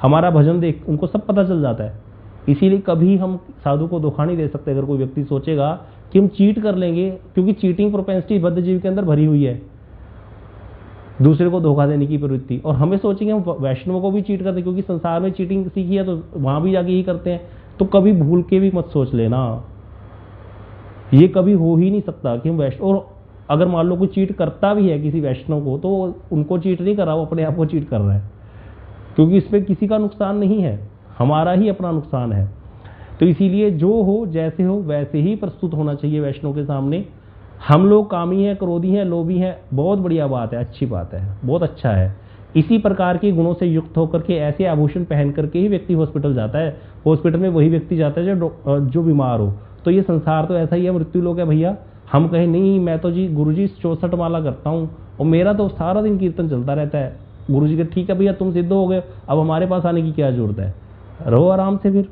हमारा भजन देख उनको सब पता चल जाता है। इसीलिए कभी हम साधु को धोखा नहीं दे सकते। अगर कोई व्यक्ति सोचेगा कि हम चीट कर लेंगे, क्योंकि चीटिंग प्रोपेंसिटी बद्ध जीव के अंदर भरी हुई है, दूसरे को धोखा देने की प्रवृत्ति, और हमें सोचेंगे हम वैष्णवों को भी चीट करते, क्योंकि संसार में चीटिंग सीखी है तो वहां भी जाके ही करते हैं। तो कभी भूल के भी मत सोच लेना, ये कभी हो ही नहीं सकता कि हम वैष्णव, और अगर मान लो कोई चीट करता भी है किसी वैष्णव को, तो उनको चीट नहीं कर रहा, वो अपने आप को चीट कर रहा है, क्योंकि इसमें किसी का नुकसान नहीं है, हमारा ही अपना नुकसान है। तो इसीलिए जो हो जैसे हो वैसे ही प्रस्तुत होना चाहिए वैष्णव के सामने। हम लोग कामी हैं, क्रोधी हैं, लोभी हैं, बहुत बढ़िया बात है, अच्छी बात है, बहुत अच्छा है। इसी प्रकार के गुणों से युक्त होकर के ऐसे आभूषण पहन करके ही व्यक्ति हॉस्पिटल जाता है। हॉस्पिटल में वही व्यक्ति जाता है जो बीमार हो। तो ये संसार तो ऐसा ही है, मृत्यु लोक है भैया। हम कहें नहीं मैं तो जी गुरुजी 64 माला करता हूँ और मेरा तो सारा दिन कीर्तन चलता रहता है, गुरुजी के ठीक है भैया तुम सिद्ध हो गए, अब हमारे पास आने की क्या जरूरत है, रहो आराम से फिर।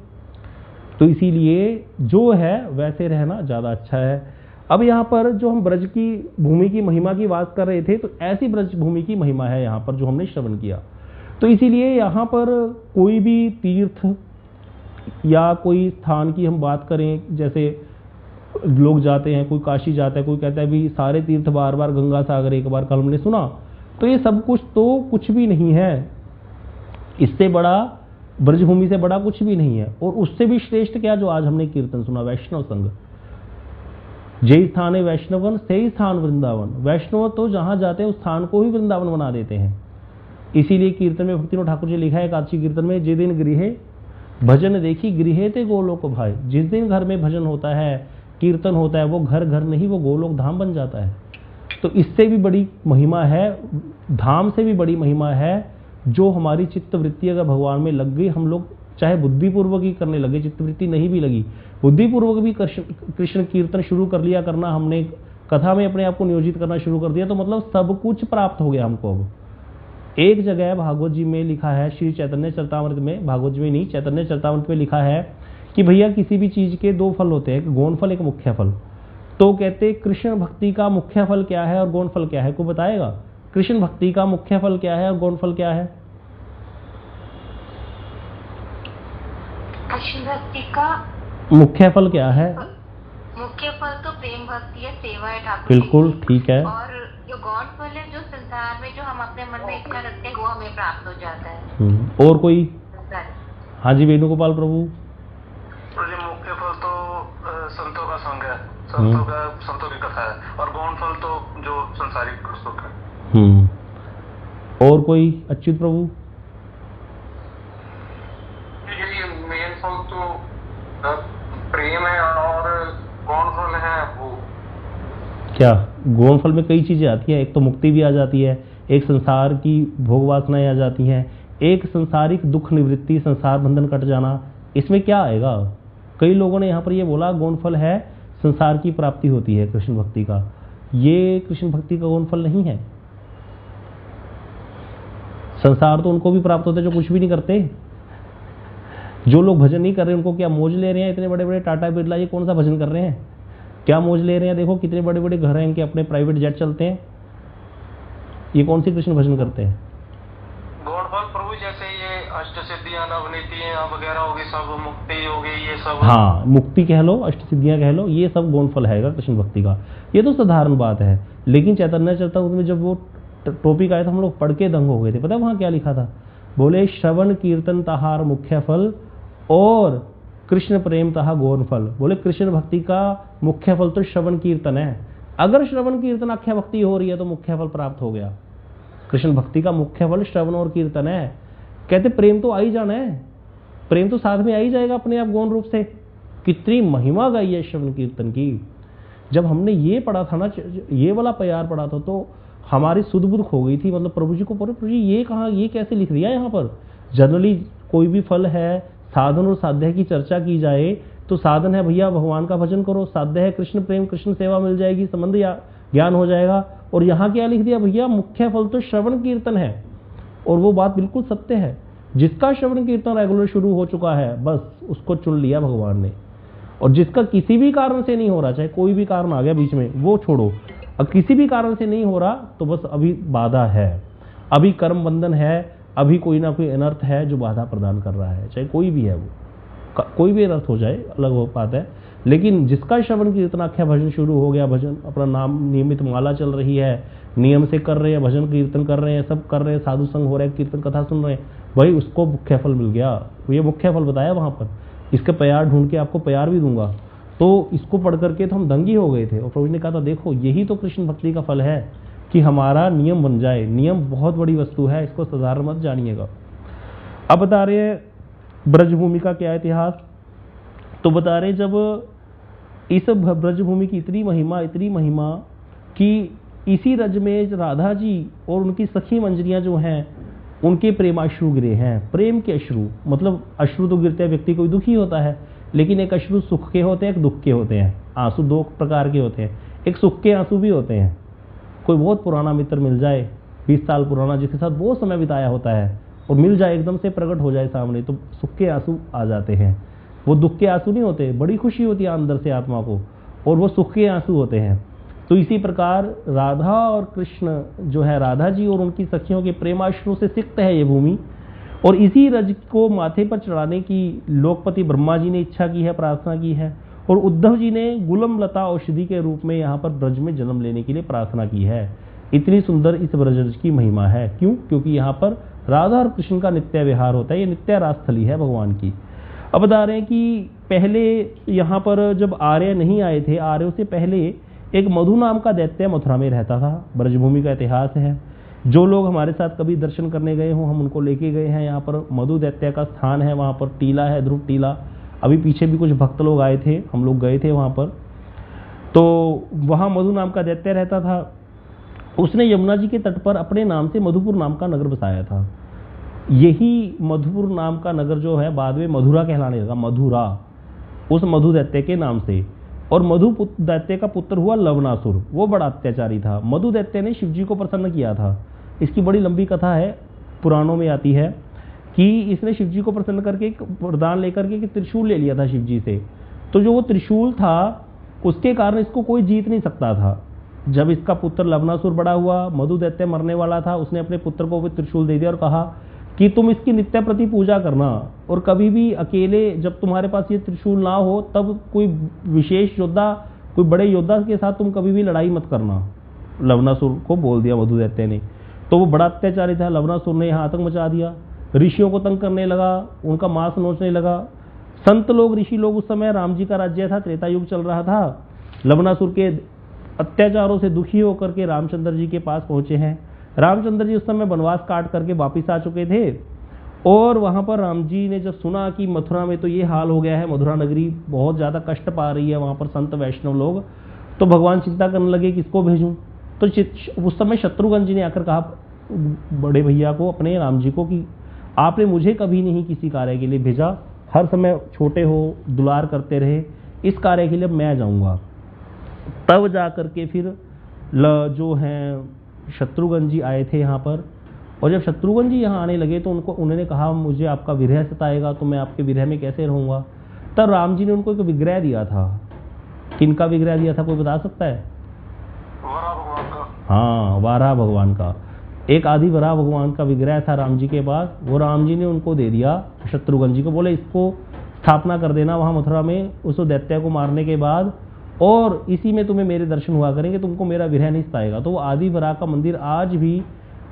तो इसीलिए जो है वैसे रहना ज़्यादा अच्छा है। अब यहाँ पर जो हम ब्रज की भूमि की महिमा की बात कर रहे थे, तो ऐसी ब्रज भूमि की महिमा है यहाँ पर जो हमने श्रवण किया। तो इसीलिए यहाँ पर कोई भी तीर्थ या कोई स्थान की हम बात करें, जैसे लोग जाते हैं, कोई काशी जाता है, कोई कहता है भी सारे तीर्थ बार बार गंगा सागर एक बार कल हमने सुना, तो ये सब कुछ तो कुछ भी नहीं है। इससे बड़ा ब्रजभूमि से बड़ा कुछ भी नहीं है, और उससे भी श्रेष्ठ क्या जो आज हमने कीर्तन सुना, वैष्णव संघ। जय स्थान है वैष्णवन से स्थान वृंदावन। वैष्णव तो जहां जाते हैं उस स्थान को ही वृंदावन बना देते हैं। इसीलिए कीर्तन में भक्तिनोद ठाकुर जी लिखा है एकादशी कीर्तन में, जे दिन गृहे भजन देखी गृहे ते गोलोक भाई। जिस दिन घर में भजन होता है, कीर्तन होता है, वो घर घर नहीं वो गोलोक धाम बन जाता है। तो इससे भी बड़ी महिमा है, धाम से भी बड़ी महिमा है, जो हमारी चित्तवृत्ति अगर भगवान में लग गई, हम लोग चाहे बुद्धिपूर्वक ही करने लगे, चित्तवृत्ति नहीं भी लगी, बुद्धिपूर्वक भी कृष्ण कीर्तन शुरू कर लिया करना, हमने कथा में अपने आप को नियोजित करना शुरू कर दिया, तो मतलब सब कुछ प्राप्त हो गया हमको। अब एक जगह भागवत जी में लिखा है, श्री चैतन्य चरितामृत में, भागवत जी में नहीं चैतन्य चरितामृत में लिखा है कि भैया किसी भी चीज के 2 फल होते हैं, एक गौण फल एक मुख्य फल। तो कहते कृष्ण भक्ति का मुख्य फल क्या है और गौण फल क्या है, कोई बताएगा? कृष्ण भक्ति का मुख्य फल क्या है और गौण फल क्या है? कृष्ण भक्ति का मुख्य फल क्या है? मुख्य फल तो प्रेम भक्ति है, सेवा है ठाकुर जी। बिल्कुल ठीक है। और जो गौण फल है, जो संसार में जो हम अपने मन में इच्छा रखते हैं, वो हमें प्राप्त हो जाता है। और कोई? हाँ जी वेणुगोपाल प्रभु। मुख्य फल तो संतों का संग है, संतों की कथा है, और गौण फल तो जो संसारिक सुख है। और कोई? अच्युत प्रभु। मेन फल तो प्रेम है, और गौण फल है वो क्या? गौण फल में कई चीजें आती हैं, एक तो मुक्ति भी आ जाती है, एक संसार की भोग वासनाएं आ जाती हैं, एक संसारिक दुख निवृत्ति, संसार बंधन कट जाना। इसमें क्या आएगा? कई लोगों ने यहाँ पर ये बोला गौण फल है संसार की प्राप्ति होती है कृष्ण भक्ति का, ये कृष्ण भक्ति का गौण फल नहीं है। संसार तो उनको भी प्राप्त होता है जो कुछ भी नहीं करते। जो लोग भजन नहीं कर रहे उनको क्या मौज ले रहे हैं? इतने बड़े बड़े टाटा बिरला ये कौन सा भजन कर रहे हैं? क्या मौज ले रहे हैं? देखो कितने बड़े बड़े घर हैं इनके, अपने प्राइवेट जेट चलते हैं। ये कौन सी कृष्ण भजन करते हैं? गौण फल प्रभु जैसे ये अष्ट सिद्धियां, नवनीतियां वगैरह होगी, सब मुक्ति हो गई, ये सब। हाँ, मुक्ति कह लो, अष्ट सिद्धियां कह लो, ये सब गौण फल है कृष्ण भक्ति का। ये तो साधारण बात है। लेकिन चैतन्य चरितामृत में जब वो टॉपिक आया था हम लोग पढ़ के दंग हो गए थे। पता है वहां क्या लिखा था? बोले श्रवण कीर्तन तहार मुख्य फल और कृष्ण प्रेम तहा गौण फल। बोले कृष्ण भक्ति का मुख्य फल तो श्रवण कीर्तन है। अगर श्रवण कीर्तन आख्या भक्ति हो रही है तो मुख्य फल प्राप्त हो गया। कृष्ण भक्ति का मुख्य फल श्रवण और कीर्तन है। कहते प्रेम तो आ ही जाना है, प्रेम तो साथ में आ ही जाएगा अपने आप गौण रूप से। कितनी महिमा गाई है श्रवण कीर्तन की। जब हमने ये पढ़ा था ना, ये वाला प्यार पढ़ा था, तो हमारी सुध बुध खो गई थी। मतलब प्रभु जी को प्रभु जी ये कहाँ, ये कैसे लिख दिया यहाँ पर? जनरली कोई भी फल है, साधन और साध्य की चर्चा की जाए तो साधन है भैया भगवान का भजन करो, साध्य है कृष्ण प्रेम, कृष्ण सेवा मिल जाएगी, संबंध या ज्ञान हो जाएगा। और यहाँ क्या लिख दिया भैया? मुख्य फल तो श्रवण कीर्तन है। और वो बात बिल्कुल सत्य है। जिसका श्रवण कीर्तन रेगुलर शुरू हो चुका है बस उसको चुन लिया भगवान ने। और जिसका किसी भी कारण से नहीं हो रहा, चाहे कोई भी कारण आ गया बीच में, वो छोड़ो। अब किसी भी कारण से नहीं हो रहा तो बस अभी बाधा है, अभी कर्म बंधन है, अभी कोई ना कोई अनर्थ है जो बाधा प्रदान कर रहा है। चाहे कोई भी है, वो कोई भी अनर्थ हो जाए अलग हो बात है। लेकिन जिसका श्रवण कीर्तन आख्या भजन शुरू हो गया, भजन अपना नाम नियमित माला चल रही है, नियम से कर रहे हैं, भजन कीर्तन कर रहे हैं, सब कर रहे हैं, साधु संग हो रहा है, कीर्तन कथा सुन रहे हैं, भाई उसको मुख्य फल मिल गया। ये मुख्य फल बताया वहां पर। इसके प्यार ढूंढ के आपको प्यार भी दूंगा। तो इसको पढ़ करके तो हम दंगी हो गए थे। और प्रभु ने कहा था देखो यही तो कृष्ण भक्ति का फल है कि हमारा नियम बन जाए। नियम बहुत बड़ी वस्तु है, इसको साधारण मत जानिएगा। अब बता रहे हैं ब्रजभूमि का क्या इतिहास। तो बता रहे जब इस ब्रजभूमि की इतनी महिमा कि इसी रज में राधा जी और उनकी सखी मंजरियां जो हैं उनके प्रेमाश्रु गिरे हैं। प्रेम के अश्रु, मतलब अश्रु तो गिरते हैं, व्यक्ति कोई दुखी होता है, लेकिन एक अश्रु सुख के होते हैं, एक दुख के होते हैं। आंसू दो प्रकार के होते हैं, एक सुख के आंसू भी होते हैं। कोई बहुत पुराना मित्र मिल जाए, 20 साल पुराना, जिसके साथ बहुत समय बिताया होता है, और मिल जाए एकदम से प्रकट हो जाए सामने, तो सुख के आंसू आ जाते हैं। वो दुख के आंसू नहीं होते, बड़ी खुशी होती है अंदर से आत्मा को, और वो सुख के आंसू होते हैं। तो इसी प्रकार राधा और कृष्ण जो है, राधा जी और उनकी सखियों के प्रेमाश्रु से सिक्त है ये भूमि। और इसी रज को माथे पर चढ़ाने की लोकपति ब्रह्मा जी ने इच्छा की है, प्रार्थना की है। और उद्धव जी ने गुलम लता औषधि के रूप में यहाँ पर ब्रज में जन्म लेने के लिए प्रार्थना की है। इतनी सुंदर इस ब्रज की महिमा है। क्यों? क्योंकि यहाँ पर राधा और कृष्ण का नित्य विहार होता है। ये नित्य रासस्थली है भगवान की। अब बता रहे हैं कि पहले यहाँ पर जब आर्य नहीं आए थे, आर्यों से पहले एक मधु नाम का दैत्य मथुरा में रहता था। ब्रजभूमि का इतिहास है। जो लोग हमारे साथ कभी दर्शन करने गए हों, हम उनको लेके गए हैं। यहाँ पर मधु दैत्य का स्थान है, वहाँ पर टीला है, ध्रुव टीला। अभी पीछे भी कुछ भक्त लोग आए थे, हम लोग गए थे वहाँ पर। तो वहाँ मधु नाम का दैत्य रहता था। उसने यमुना जी के तट पर अपने नाम से मधुपुर नाम का नगर बसाया था। यही मधुपुर नाम का नगर जो है बाद में मधुरा कहलाने लगा, मधुरा, उस मधु दैत्य के नाम से। और मधु दैत्य का पुत्र हुआ लवणासुर, वो बड़ा अत्याचारी था। मधु दैत्य ने शिवजी को प्रसन्न किया था। इसकी बड़ी लंबी कथा है, पुराणों में आती है कि इसने शिवजी को प्रसन्न करके एक वरदान लेकर के त्रिशूल ले लिया था शिवजी से। तो जो वो त्रिशूल था उसके कारण इसको कोई जीत नहीं सकता था। जब इसका पुत्र लवणासुर बड़ा हुआ, मधु दैत्य मरने वाला था, उसने अपने पुत्र को भी त्रिशूल दे दिया और कहा कि तुम इसकी नित्य प्रति पूजा करना, और कभी भी अकेले जब तुम्हारे पास ये त्रिशूल ना हो तब कोई विशेष योद्धा, कोई बड़े योद्धा के साथ तुम कभी भी लड़ाई मत करना। लवणासुर को बोल दिया मधु दैत्य ने। तो वो बड़ा अत्याचारी था। लवणासुर ने यहाँ आतंक मचा दिया, ऋषियों को तंग करने लगा, उनका मांस नोचने लगा। संत लोग, ऋषि लोग, उस समय राम जी का राज्य था, त्रेता युग चल रहा था। लवणासुर के अत्याचारों से दुखी होकर के रामचंद्र जी के पास पहुंचे हैं। रामचंद्र जी उस समय वनवास काट करके वापिस आ चुके थे। और वहां पर राम जी ने जब सुना कि मथुरा में तो ये हाल हो गया है, मथुरा नगरी बहुत ज्यादा कष्ट पा रही है, वहां पर संत वैष्णव लोग, तो भगवान चिंता करने लगे किसको भेजूं। तो उस समय शत्रुघ्न जी ने आकर कहा बड़े भैया को, अपने राम जी को, कि आपने मुझे कभी नहीं किसी कार्य के लिए भेजा, हर समय छोटे हो, दुलार करते रहे, इस कार्य के लिए मैं जाऊंगा। तब जा करके फिर जो हैं शत्रुघ्न जी आए थे यहाँ पर, और जब शत्रुघ्न जी यहाँ आने लगे तो उन्होंने कहा मुझे आपका विरह सताएगा, तो मैं आपके विरह में कैसे रहूँगा। तब राम जी ने उनको एक विग्रह दिया था। किनका विग्रह दिया था, कोई बता सकता है? वराह भगवान का। हाँ, वाराह भगवान का। एक आदि वराह भगवान का विग्रह था राम जी के पास, वो राम जी ने उनको दे दिया शत्रुघ्न जी को। बोले इसको स्थापना कर देना वहाँ मथुरा में उस दैत्य को मारने के बाद, और इसी में तुम्हें मेरे दर्शन हुआ करेंगे, तुमको मेरा विरह नहीं सताएगा। तो वो आदि वराह का मंदिर आज भी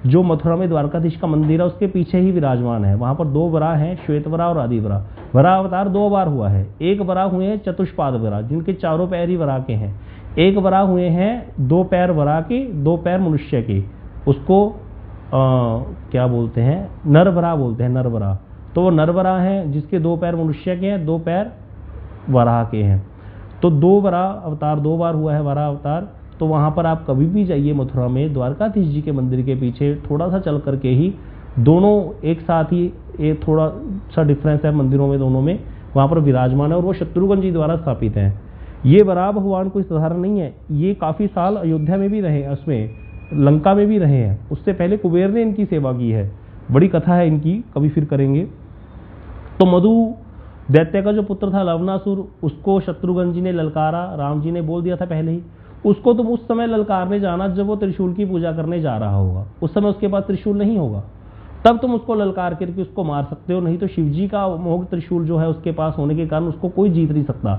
जो मथुरा में द्वारकाधीश का मंदिर है उसके पीछे ही विराजमान है। वहाँ पर 2 वराह हैं, श्वेत वराह और आदि वराह। वराह अवतार 2 बार हुआ है। एक वराह हुए हैं चतुष्पाद वराह, जिनके चारों पैर ही वराह के हैं। एक वराह हुए हैं 2 पैर वराह के, 2 पैर मनुष्य के, उसको क्या बोलते हैं, नरवराह बोलते हैं, नरवराह। तो वो नरवराह हैं जिसके 2 पैर मनुष्य के हैं, 2 पैर वराह के हैं। तो 2 वराह अवतार 2 बार हुआ है वराह अवतार। तो वहाँ पर आप कभी भी जाइए मथुरा में, द्वारकाधीश जी के मंदिर के पीछे थोड़ा सा चल करके ही, दोनों एक साथ ही, एक थोड़ा सा डिफरेंस है मंदिरों में, दोनों में वहाँ पर विराजमान है, और वो शत्रुघ्न जी द्वारा स्थापित हैं। ये वराह भगवान कोई साधारण नहीं है, ये काफ़ी साल अयोध्या में भी रहे, उसमें लंका में भी रहे हैं। उससे पहले कुबेर ने इनकी सेवा की है। बड़ी कथा है इनकी, कभी फिर करेंगे। तो मधु दैत्य का जो पुत्र था लवनासुर, उसको शत्रुघ्न जी ने ललकारा। राम जी ने बोल दिया था पहले ही, उसको तुम उस समय ललकारने जाना जब वो त्रिशूल की पूजा करने जा रहा होगा। उस समय उसके पास त्रिशूल नहीं होगा, तब तुम उसको ललकार करके उसको मार सकते हो। नहीं तो शिवजी का मोह त्रिशूल जो है उसके पास होने के कारण उसको कोई जीत नहीं सकता।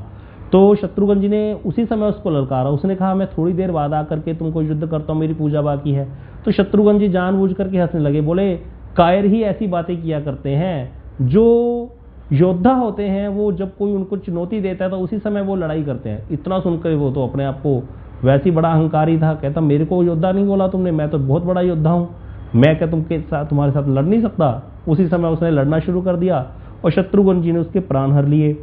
तो शत्रुघ्न जी ने उसी समय उसको ललकारा। उसने कहा मैं थोड़ी देर बाद आकर के तुमको युद्ध करता हूँ, मेरी पूजा बाकी है। तो शत्रुघ्न जी जानबूझ करके हंसने लगे, बोले कायर ही ऐसी बातें किया करते हैं। जो योद्धा होते हैं वो जब कोई उनको चुनौती देता है तो उसी समय वो लड़ाई करते हैं। इतना सुनकर वो तो अपने आप को वैसे ही बड़ा अहंकारी था। कहता मेरे को योद्धा नहीं बोला तुमने, मैं तो बहुत बड़ा योद्धा हूँ, मैं क्या तुम्हारे साथ लड़ नहीं सकता। उसी समय उसने लड़ना शुरू कर दिया और शत्रुघ्न जी ने उसके प्राण हर लिए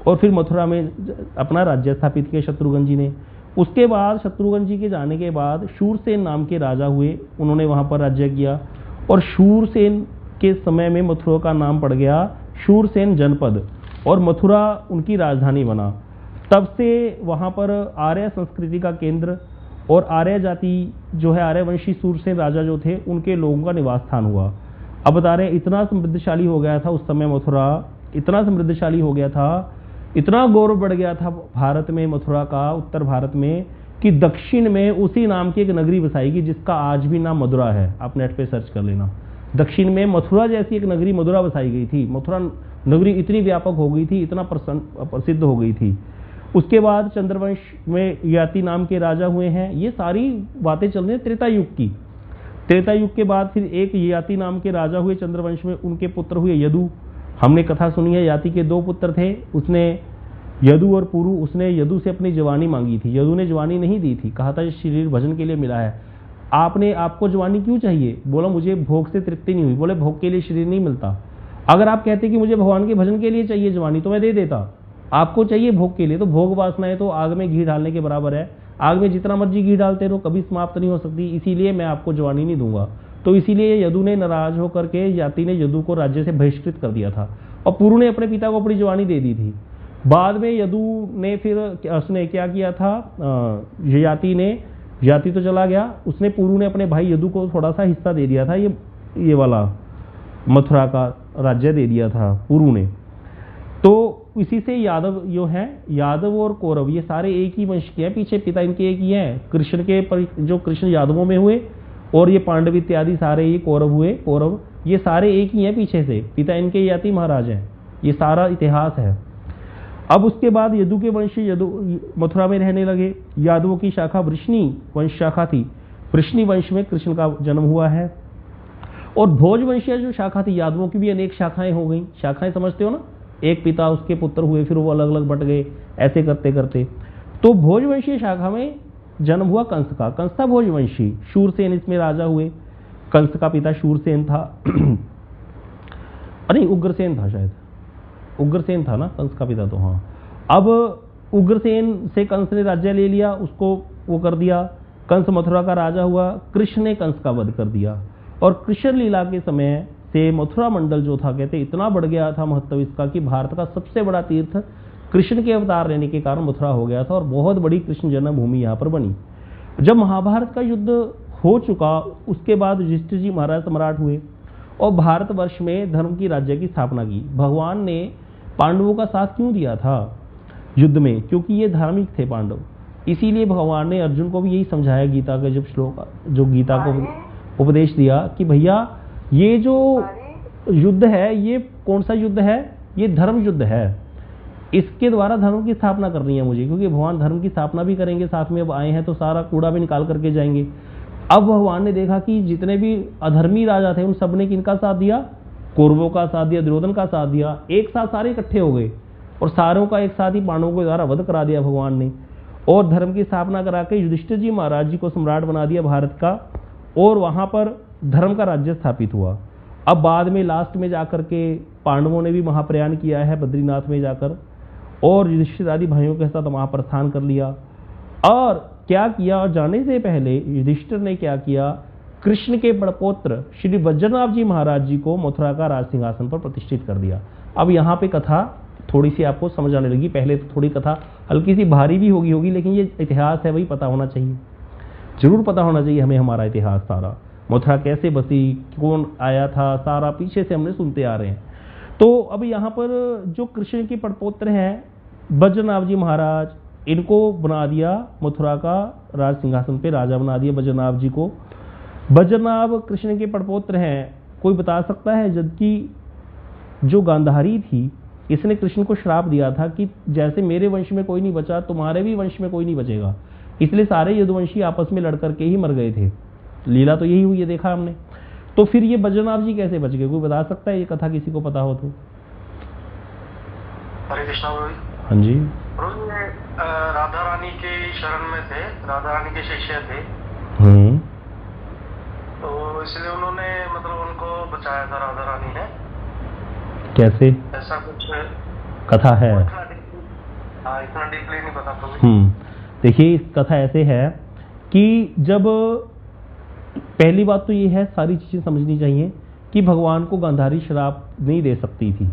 और फिर मथुरा में अपना राज्य स्थापित किया शत्रुघ्न जी ने। उसके बाद शत्रुघ्न जी के जाने के बाद शूरसेन नाम के राजा हुए, उन्होंने वहाँ पर राज्य किया और शूरसेन के समय में मथुरा का नाम पड़ गया शूरसेन जनपद और मथुरा उनकी राजधानी बना। तब से वहाँ पर आर्य संस्कृति का केंद्र और आर्य जाति जो है, आर्यवंशी शूरसेन राजा जो थे उनके लोगों का निवास स्थान हुआ। अब बता रहे इतना समृद्धशाली हो गया था उस समय मथुरा, इतना समृद्धशाली हो गया था, इतना गौरव बढ़ गया था भारत में, मथुरा का, उत्तर भारत में, कि दक्षिण में उसी नाम की एक नगरी बसाई गई जिसका आज भी नाम मथुरा है। आप नेट पे सर्च कर लेना। दक्षिण में मथुरा जैसी एक नगरी मथुरा बसाई गई थी। मथुरा नगरी इतनी व्यापक हो गई थी, इतना प्रसिद्ध हो गई थी। उसके बाद चंद्रवंश में याति नाम के राजा हुए हैं। ये सारी बातें चल रही हैं त्रेता युग की। त्रेता युग के बाद फिर एक याति नाम के राजा हुए चंद्रवंश में, उनके पुत्र हुए यदु। हमने कथा सुनी है, याति के 2 पुत्र थे, उसने यदु और पुरु। उसने यदु से अपनी जवानी मांगी थी, यदु ने जवानी नहीं दी थी, कहा था शरीर भजन के लिए मिला है। आपको जवानी क्यों चाहिए? बोला मुझे भोग से तृप्ति नहीं हुई। बोले भोग के लिए शरीर नहीं मिलता। अगर आप कहते कि मुझे भगवान के भजन के लिए चाहिए जवानी तो मैं दे देता, आपको चाहिए भोग के लिए, तो भोग वासनाएं तो आग में घी डालने के बराबर है। आग में जितना मर्जी घी डालते रहो कभी समाप्त नहीं हो सकती, इसीलिए मैं आपको जवानी नहीं दूंगा। तो इसीलिए यदु ने नाराज होकर के याति ने यदु को राज्य से बहिष्कृत कर दिया था और पुरु ने अपने पिता को अपनी जवानी दे दी थी। बाद में यदु ने फिर उसने क्या किया था, याति तो चला गया, उसने पुरु ने अपने भाई यदु को थोड़ा सा हिस्सा दे दिया था, ये वाला मथुरा का राज्य दे दिया था पुरु ने। तो इसी से यादव जो है, यादव और कौरव ये सारे एक ही वंश के हैं, पीछे पिता इनके एक ही हैं। कृष्ण के जो कृष्ण यादवों में हुए और ये पांडव इत्यादि सारे ये कौरव हुए, कौरव ये सारे एक ही हैं, पीछे से पिता इनके याति महाराज हैं। ये सारा इतिहास है। अब उसके बाद यदु के वंशी यदु मथुरा में रहने लगे। यादवों की शाखा वृष्णि वंश शाखा थी, वृष्णि वंश में कृष्ण का जन्म हुआ है। और भोजवंशीय जो शाखा थी, यादवों की भी अनेक शाखाएं हो गई। शाखाएं समझते हो ना, एक पिता उसके पुत्र हुए, फिर वो अलग अलग बट गए, ऐसे करते करते। तो भोजवंशीय शाखा में जन्म हुआ कंस का। कंस था भोजवंशी, शूरसेन इसमें राजा हुए। कंस का पिता शूरसेन था नहीं उग्रसेन था, शायद उग्रसेन था ना कंस का पिता तो। हाँ, अब उग्रसेन से कंस ने राज्य ले लिया, उसको वो कर दिया। कंस मथुरा का राजा हुआ। कृष्ण ने कंस का वध कर दिया और कृष्ण लीला के समय से मथुरा मंडल जो था, कहते इतना बढ़ गया था महत्व इसका कि भारत का सबसे बड़ा तीर्थ कृष्ण के अवतार रहने के कारण मथुरा हो गया था और बहुत बड़ी कृष्ण जन्मभूमि यहाँ पर बनी। जब महाभारत का युद्ध हो चुका, उसके बाद युधिष्ठिर जी महाराज सम्राट हुए और भारतवर्ष में धर्म की राज्य की स्थापना की। भगवान ने पांडवों का साथ क्यों दिया था युद्ध में? क्योंकि ये धार्मिक थे पांडव। इसीलिए भगवान ने अर्जुन को भी यही समझाया, गीता का जब श्लोक, जो गीता को उपदेश दिया कि भैया ये जो युद्ध है, ये कौन सा युद्ध है? ये धर्म युद्ध है। इसके द्वारा धर्म की स्थापना करनी है मुझे, क्योंकि भगवान धर्म की स्थापना भी करेंगे, साथ में अब आए हैं तो सारा कूड़ा भी निकाल करके जाएंगे। अब भगवान ने देखा कि जितने भी अधर्मी राजा थे उन सब ने किनका साथ दिया? कौरवों का साथ दिया, दुर्योधन का साथ दिया। एक साथ सारे इकट्ठे हो गए और सारों का एक साथ ही पांडवों के द्वारा वध करा दिया भगवान ने, और धर्म की स्थापना करा के युधिष्ठिर जी महाराज जी को सम्राट बना दिया भारत का, और वहां पर धर्म का राज्य स्थापित हुआ। अब बाद में लास्ट में जाकर के पांडवों ने भी महाप्रयाण किया है बद्रीनाथ में जाकर, और युधिष्ठिर आदि भाइयों के साथ वहां प्रस्थान कर लिया। और क्या किया? और जाने से पहले युधिष्ठिर ने क्या किया? कृष्ण के बड़पोत्र श्री वज्रनाभ जी महाराज जी को मथुरा का राज सिंहासन पर प्रतिष्ठित कर दिया। अब यहाँ पे कथा थोड़ी सी आपको समझ आने लगी। पहले तो थोड़ी कथा हल्की सी भारी भी होगी, लेकिन ये इतिहास है, वही पता होना चाहिए, जरूर पता होना चाहिए हमें हमारा इतिहास सारा। मथुरा कैसे बसी, कौन आया था, सारा पीछे से हमने सुनते आ रहे हैं। तो अब यहाँ पर जो कृष्ण के पड़पोत्र हैं वज्रनाभ जी महाराज, इनको बना दिया मथुरा का राज सिंहासन पे राजा बना दिया वज्रनाभ जी को। वज्रनाभ कृष्ण के पड़पोत्र हैं। कोई बता सकता है? जबकि जो गांधारी थी, इसने कृष्ण को श्राप दिया था कि जैसे मेरे वंश में कोई नहीं बचा, तुम्हारे भी वंश में कोई नहीं बचेगा। इसलिए सारे यदुवंशी आपस में लड़ करके ही मर गए थे। लीला तो यही हुई है, देखा हमने। तो फिर ये वज्रनाभ जी कैसे बच गए? कोई बता सकता है? ये कथा किसी को पता हो तो। हरे कृष्णा गुरु। हाँ जी। गुरु ये राधा रानी के शरण में थे, राधा रानी के शिष्य थे, तो इसलिए उन्होंने मतलब उनको बचाया था राधा रानी ने। कैसे? ऐसा कुछ कथा है। इतना डीपली नहीं पता कभी। देखिए, इस कथा ऐसे है कि जब पहली बात तो ये है, सारी चीजें समझनी चाहिए कि भगवान को गांधारी श्राप नहीं दे सकती थी।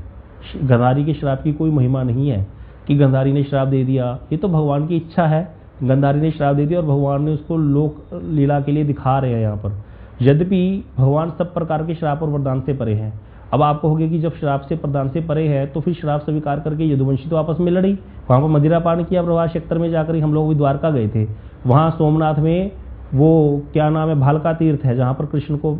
गांधारी के श्राप की कोई महिमा नहीं है कि गांधारी ने श्राप दे दिया। ये तो भगवान की इच्छा है, गांधारी ने श्राप दे दिया और भगवान ने उसको लोक लीला के लिए दिखा रहे हैं यहाँ पर। यद्यपि भगवान सब प्रकार के श्राप और वरदान से परे हैं। अब आपको होगा कि जब श्राप से प्रदान से परे है तो फिर श्राप स्वीकार करके यदुवंशी तो आपस में लड़ी, वहां पर मदिरा पान किया। प्रवास क्षेत्र में जाकर हम लोग भी द्वारका गए थे, वहां सोमनाथ में वो क्या नाम है, भालका तीर्थ है, जहां पर कृष्ण को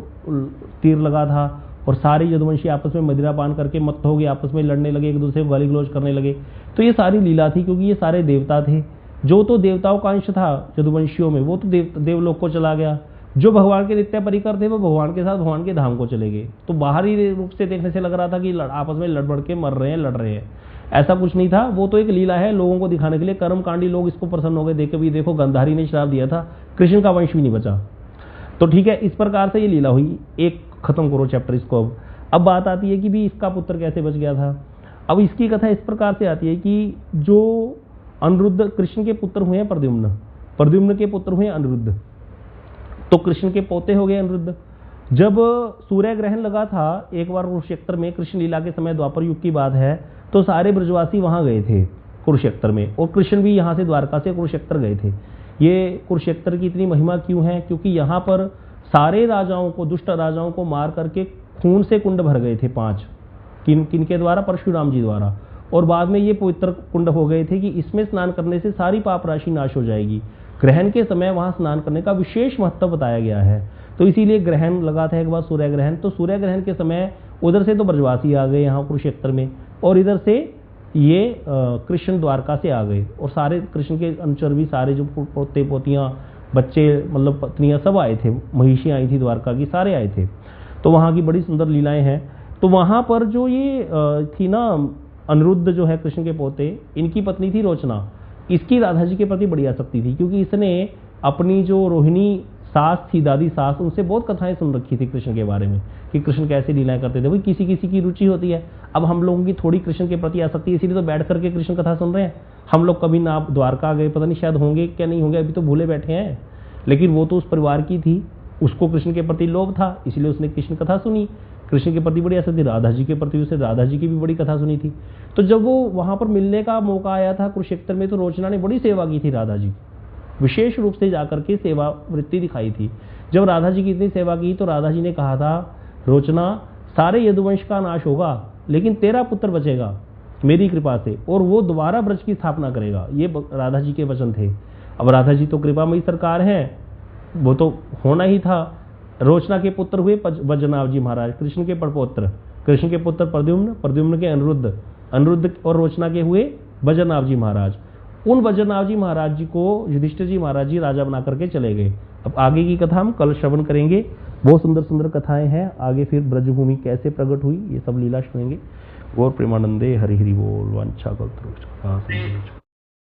तीर लगा था और सारे यदुवंशी आपस में मदिरा पान करके मत्त हो गए, आपस में लड़ने लगे, एक दूसरे को गाली गलौज करने लगे। तो ये सारी लीला थी, क्योंकि ये सारे देवता थे। जो तो देवताओं का अंश था यदुवंशियों में, वो तो देवलोक को चला गया। जो भगवान के नित्य परिकर थे वो भगवान के साथ भगवान के धाम को चले गए। तो बाहरी रूप से देखने से लग रहा था कि आपस में लड़ के मर रहे हैं, लड़ रहे हैं। ऐसा कुछ नहीं था, वो तो एक लीला है लोगों को दिखाने के लिए। कर्मकांडी लोग इसको प्रसन्न हो गए देख के भी, देखो गांधारी ने श्राप दिया था, कृष्ण का वंश भी नहीं बचा। तो ठीक है, इस प्रकार से ये लीला हुई। एक खत्म करो चैप्टर इसको। अब बात आती है कि भी इसका पुत्र कैसे बच गया था। अब इसकी कथा इस प्रकार से आती है कि जो अनिरुद्ध कृष्ण के पुत्र हुए हैं, प्रद्युम्न के पुत्र हुए अनिरुद्ध, तो कृष्ण के पोते हो गए अनिरुद्ध। जब सूर्य ग्रहण लगा था एक बार कुरुक्षेत्र में, कृष्ण लीला के समय, द्वापर युग की बात है, तो सारे ब्रजवासी वहां गए थे कुरुक्षेत्र में, और कृष्ण भी यहाँ से द्वारका से कुरुक्षेत्र गए थे। ये कुरुक्षेत्र की इतनी महिमा क्यों है? क्योंकि यहाँ पर सारे राजाओं को, दुष्ट राजाओं को मार करके खून से कुंड भर गए थे 5। किनके द्वारा? परशुराम जी द्वारा। और बाद में ये पवित्र कुंड हो गए थे कि इसमें स्नान करने से सारी पाप राशि नाश हो जाएगी। ग्रहण के समय वहां स्नान करने का विशेष महत्व बताया गया है। तो इसीलिए ग्रहण लगा था एक बार, सूर्य ग्रहण। तो सूर्य ग्रहण के समय उधर से तो ब्रजवासी आ गए यहाँ कुरुक्षेत्र में, और इधर से ये कृष्ण द्वारका से आ गए, और सारे कृष्ण के अनुचर भी, सारे जो पोते पोतियां, बच्चे, मतलब पत्नियां, सब आए थे। महिषी आई थी द्वारका की, सारे आए थे। तो वहाँ की बड़ी सुंदर लीलाएं हैं। तो वहाँ पर जो ये थी ना, अनिरुद्ध जो है कृष्ण के पोते, इनकी पत्नी थी रोचना। इसकी राधा जी के प्रति बड़ी आसक्ति थी, क्योंकि इसने अपनी जो रोहिणी सास थी, दादी सास, उनसे बहुत कथाएं सुन रखी थी कृष्ण के बारे में कि कृष्ण कैसे लीलाएं करते थे। वही किसी किसी की रुचि होती है। अब हम लोगों की थोड़ी कृष्ण के प्रति आसक्ति, इसीलिए तो बैठ करके कृष्ण कथा सुन रहे हैं। हम लोग कभी ना द्वारका गए, पता नहीं शायद होंगे क्या नहीं होंगे, अभी तो भूले बैठे हैं। लेकिन वो तो उस परिवार की थी, उसको कृष्ण के प्रति लोभ था, इसलिए उसने कृष्ण कथा सुनी। कृष्ण के प्रति बड़ी आसक्ति, राधा जी के प्रति उसे राधा जी की भी बड़ी कथा सुनी थी। तो जब वो वहां पर मिलने का मौका आया था कुरुक्षेत्र में, तो रोचना ने बड़ी सेवा की थी राधा जी, विशेष रूप से जाकर के सेवा वृत्ति दिखाई थी। जब राधा जी की इतनी सेवा की तो राधा जी ने कहा था, रोचना सारे यदुवंश का नाश होगा लेकिन तेरा पुत्र बचेगा मेरी कृपा से, और वो दोबारा ब्रज की स्थापना करेगा। ये राधा जी के वचन थे। अब राधा जी तो कृपामयी सरकार है, वो तो होना ही था। रोचना के पुत्र हुए वज्रनाभ जी महाराज, कृष्ण के परपोत्र, कृष्ण के पुत्र प्रद्युम्न, प्रद्युम्न के अनिरुद्ध, अनिरुद्ध और रोचना के हुए वज्रनाभ जी महाराज। उन वज्रनाभ जी महाराज जी को युधिष्ठिर जी महाराज जी राजा बना करके चले गए। अब आगे की कथा हम कल श्रवण करेंगे। बहुत सुंदर सुंदर कथाएं हैं। आगे फिर ब्रजभूमि कैसे प्रकट हुई ये सब लीला सुनेंगे। और प्रेमानंदे हरि हरि बोल। वांछा कल्पतरुश्च